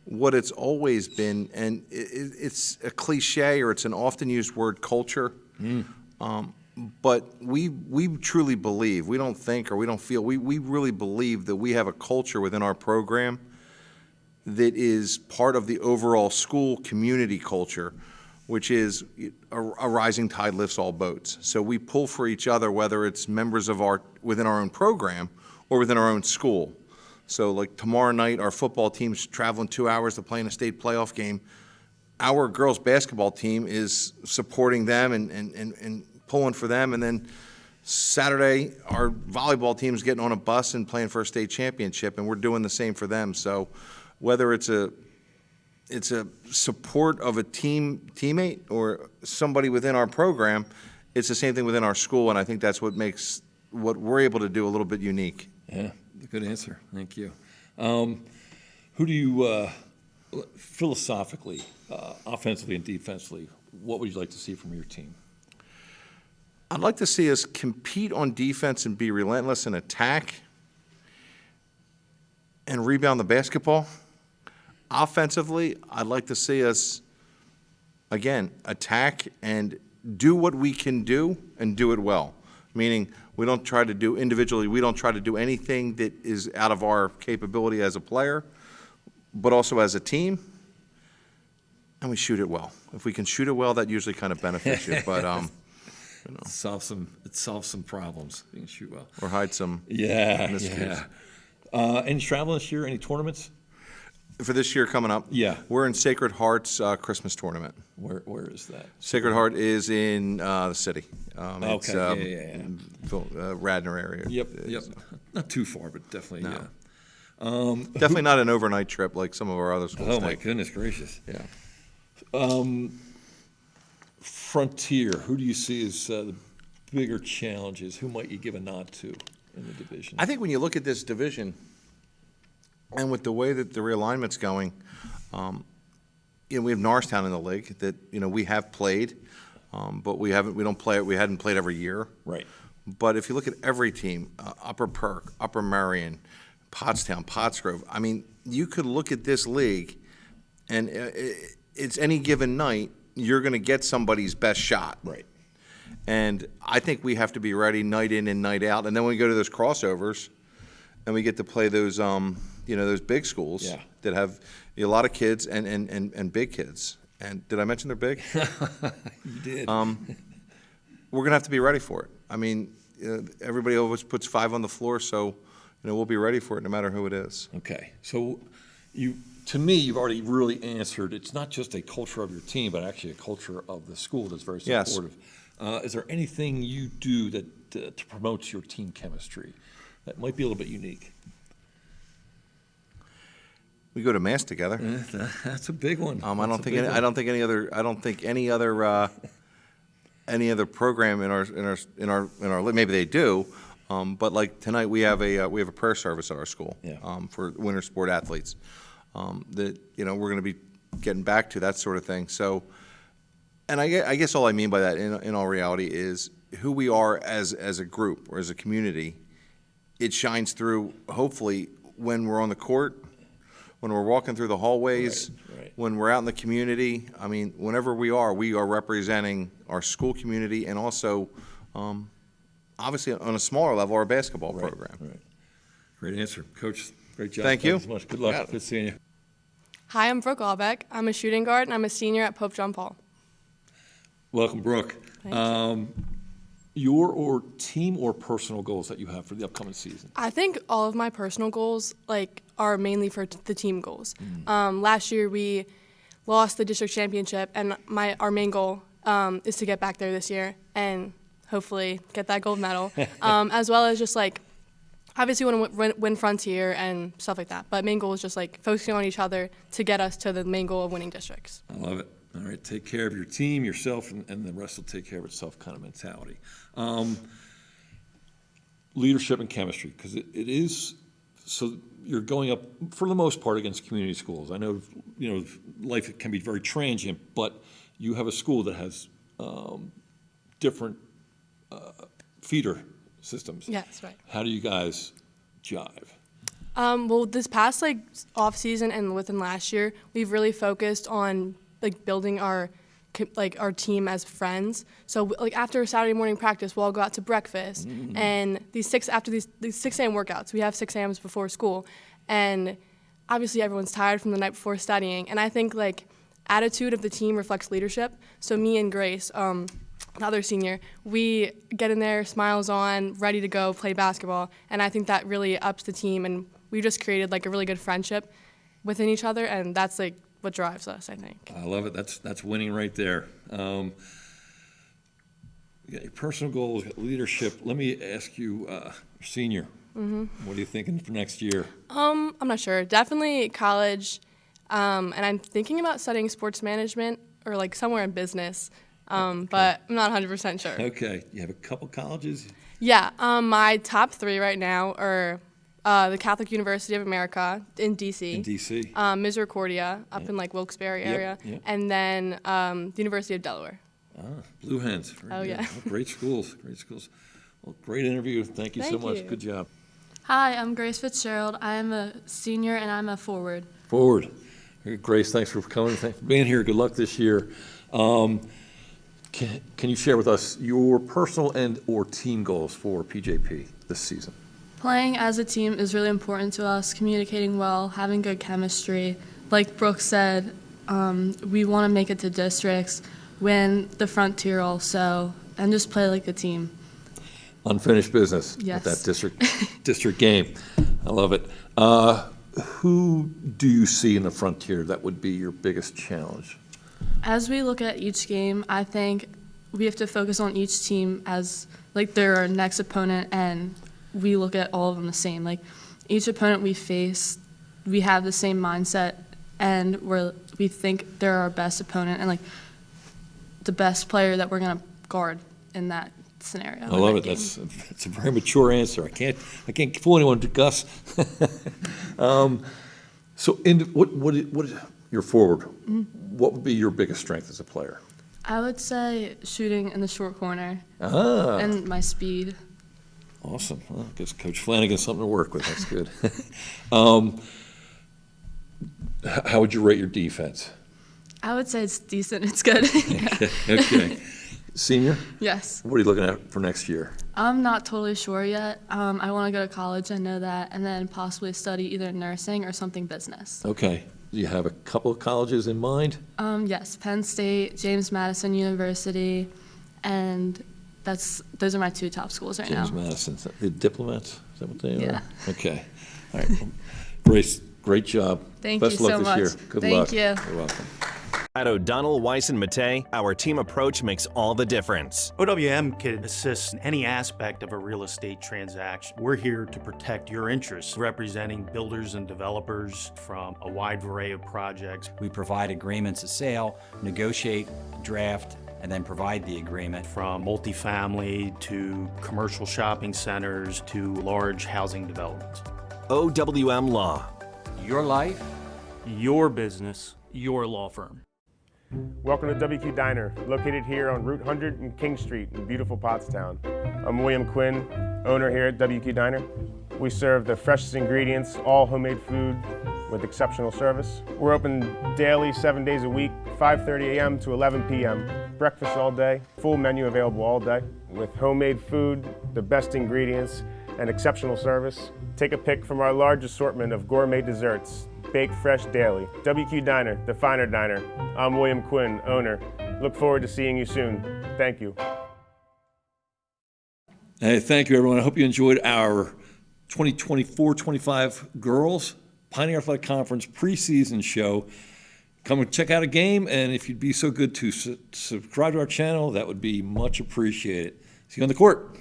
what it's always been, and it's a cliche or it's an often used word, culture. But we truly believe, we don't think or we don't feel, we really believe that we have a culture within our program that is part of the overall school community culture, which is a rising tide lifts all boats. So we pull for each other, whether it's members of within our own program or within our own school. So like tomorrow night, our football team's traveling 2 hours to play in a state playoff game. Our girls basketball team is supporting them and pulling for them. And then Saturday, our volleyball team's getting on a bus and playing for a state championship, and we're doing the same for them. So whether it's a support of a teammate or somebody within our program, it's the same thing within our school, and I think that's what makes what we're able to do a little bit unique. Yeah, good answer. Thank you. Who do you, philosophically, offensively and defensively, what would you like to see from your team? I'd like to see us compete on defense and be relentless in attack and rebound the basketball. Offensively, I'd like to see us, again, attack and do what we can do and do it well. Meaning, we don't try to do individually, we don't try to do anything that is out of our capability as a player, but also as a team, and we shoot it well. If we can shoot it well, that usually kind of benefits you, but, you know. It solves some problems. You can shoot well. Or hide some Yeah. Any travel this year? Any tournaments? For this year coming up? Yeah. We're in Sacred Heart's Christmas tournament. Where is that? Sacred Heart is in the city. It's Okay, Radnor area. Yep. Not too far, but definitely. No. Definitely not an overnight trip like some of our other schools. Oh my goodness gracious. Yeah. Frontier, who do you see as the bigger challenges? Who might you give a nod to in the division? I think when you look at this division, and with the way that the realignment's going, we have Norristown in the league that we have played, but we hadn't played every year. Right. But if you look at every team, Upper Perk, Upper Merion, Pottstown, Pottsgrove, I mean, you could look at this league, and it's any given night you're going to get somebody's best shot. Right. And I think we have to be ready night in and night out. And then when we go to those crossovers, and we get to play those those big schools that have a lot of kids and big kids. And did I mention they're big? You did. We're going to have to be ready for it. I mean, everybody always puts 5 on the floor, so we'll be ready for it no matter who it is. Okay. So to me, you've already really answered. It's not just a culture of your team, but actually a culture of the school that's very supportive. Yes. Is there anything you do that to promote your team chemistry that might be a little bit unique? We go to mass together. That's a big one. I don't think any other program in our maybe they do, but like tonight we have a prayer service at our school for winter sport athletes that we're going to be getting back to that sort of thing. So, and I guess all I mean by that in all reality is who we are as a group or as a community. It shines through hopefully when we're on the court, when we're walking through the hallways, when we're out in the community. I mean, whenever we are representing our school community and also, obviously, on a smaller level, our basketball program. Right. Great answer. Coach, great job. Thank you. Thanks so much. Good luck. Good seeing you. Hi, I'm Brooke Albeck. I'm a shooting guard, and I'm a senior at Pope John Paul. Welcome, Brooke. Your team or personal goals that you have for the upcoming season? I think all of my personal goals are mainly for the team goals. Last year we lost the district championship, and our main goal is to get back there this year and hopefully get that gold medal, as well as just obviously we want to win Frontier and stuff like that. But main goal is just focusing on each other to get us to the main goal of winning districts. I love it. All right, take care of your team, yourself, and the rest will take care of itself kind of mentality. Leadership and chemistry, because it is, so you're going up, for the most part, against community schools. I know, life can be very transient, but you have a school that has different feeder systems. Yes, right. How do you guys jive? Well, this past off season and within last year, we've really focused on building our team as friends. So after Saturday morning practice, we'll all go out to breakfast, and these 6 a.m. workouts. We have 6 a.m.s before school, and obviously everyone's tired from the night before studying. And I think attitude of the team reflects leadership. So me and Grace, the other senior, we get in there, smiles on, ready to go play basketball, and I think that really ups the team. And we just created a really good friendship within each other, and that's what drives us, I think. I love it. That's winning right there. You got your personal goals, you got leadership. Let me ask you, senior, what are you thinking for next year? I'm not sure. Definitely college, and I'm thinking about studying sports management or somewhere in business, but I'm not 100% sure. Okay. You have a couple colleges? Yeah. My top 3 right now are the Catholic University of America in D.C. In D.C. Misericordia up in like Wilkes-Barre area, yep. and then the University of Delaware. Blue Hens. Very Oh, good. yeah. Great schools, great schools. Well, great interview. Thank you so Thank much. you. Good job. Hi, I'm Grace Fitzgerald. I am a senior and I'm a forward. Forward. Grace, thanks for coming. Thanks for being here. Good luck this year. Can you share with us your personal and or team goals for PJP this season? Playing as a team is really important to us, communicating well, having good chemistry. Like Brooke said, we want to make it to districts, win the Frontier also, and just play like a team. Unfinished business Yes. with that district game. I love it. Who do you see in the Frontier that would be your biggest challenge? As we look at each game, I think we have to focus on each team as like they're our next opponent, and we look at all of them the same. Like each opponent we face, we have the same mindset, and we think they're our best opponent and like the best player that we're gonna guard in that scenario. I love it. That's a very mature answer. I can't fool anyone, Gus. So, what you're forward? What would be your biggest strength as a player? I would say shooting in the short corner and my speed. Awesome. Well, gives Coach Flanagan something to work with. That's good. How would you rate your defense? I would say it's decent. It's good. Okay. Senior? Yes. What are you looking at for next year? I'm not totally sure yet. I want to go to college, I know that, and then possibly study either nursing or something business. Okay. Do you have a couple of colleges in mind? Yes, Penn State, James Madison University, and those are my two top schools right now. James Madison. Is that the Diplomats? Is that what they are? Yeah. Okay. All right. Well, Grace, great job. Thank Best you of luck so this much. year. Good Thank luck. you. You're welcome. At O'Donnell, Weiss, and Mattei, our team approach makes all the difference. OWM can assist in any aspect of a real estate transaction. We're here to protect your interests, representing builders and developers from a wide array of projects. We provide agreements of sale, negotiate, draft, and then provide the agreement. From multifamily to commercial shopping centers to large housing developments. OWM Law. Your life, your business, your law firm. Welcome to WQ Diner, located here on Route 100 and King Street in beautiful Pottstown. I'm William Quinn, owner here at WQ Diner. We serve the freshest ingredients, all homemade food with exceptional service. We're open daily, 7 days a week, 5:30 a.m. to 11 p.m. Breakfast all day, full menu available all day. With homemade food, the best ingredients, and exceptional service. Take a pick from our large assortment of gourmet desserts, baked fresh daily. WQ Diner, the finer diner. I'm William Quinn, owner. Look forward to seeing you soon. Thank you. Hey, thank you, everyone. I hope you enjoyed our 2024-25 Girls Pioneer Athletic Conference preseason show. Come and check out a game, and if you'd be so good to subscribe to our channel, that would be much appreciated. See you on the court.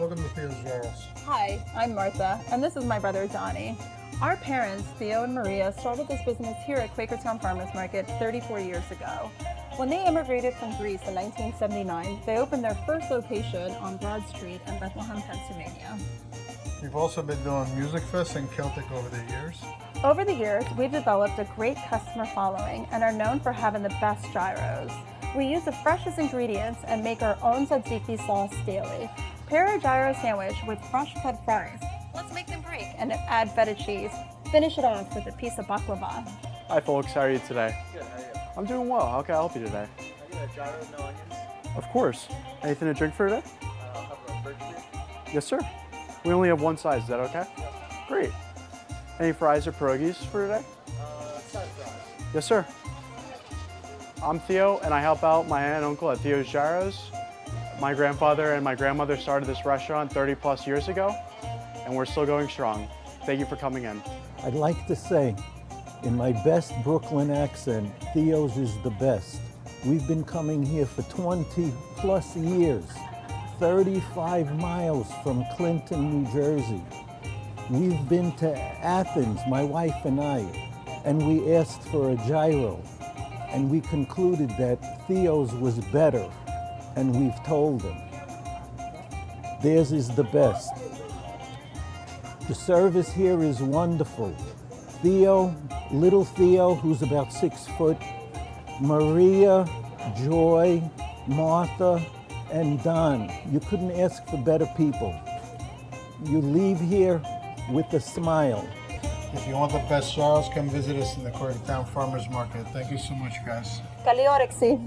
Welcome to Theo's Gyros. Hi, I'm Martha, and this is my brother Donnie. Our parents, Theo and Maria, started this business here at Quakertown Farmers Market 34 years ago. When they immigrated from Greece in 1979, they opened their first location on Broad Street in Bethlehem, Pennsylvania. You've also been doing Music Fest and Celtic over the years. Over the years, we've developed a great customer following and are known for having the best gyros. We use the freshest ingredients and make our own tzatziki sauce daily. Pair a gyro sandwich with fresh cut fries. Let's make them break and add feta cheese. Finish it off with a piece of baklava. Hi folks, how are you today? Good, how are you? I'm doing well. How can I help you today? I get a gyro, no onions. Of course. Anything to drink for today? I'll have a birch tree. Yes, sir. We only have one size. Is that okay? Yes. Great. Any fries or pierogies for today? Side fries. Yes, sir. I'm Theo, and I help out my aunt and uncle at Theo's Gyros. My grandfather and my grandmother started this restaurant 30 plus years ago, and we're still going strong. Thank you for coming in. I'd like to say, in my best Brooklyn accent, Theo's is the best. We've been coming here for 20 plus years, 35 miles from Clinton, New Jersey. We've been to Athens, my wife and I, and we asked for a gyro, and we concluded that Theo's was better, and we've told them. Theirs is the best. The service here is wonderful. Theo, little Theo, who's about 6 foot, Maria, Joy, Martha, and Don. You couldn't ask for better people. You leave here with a smile. If you want the best gyros, come visit us in the Quakertown Farmers Market. Thank you so much, guys. Καλή όρεξη.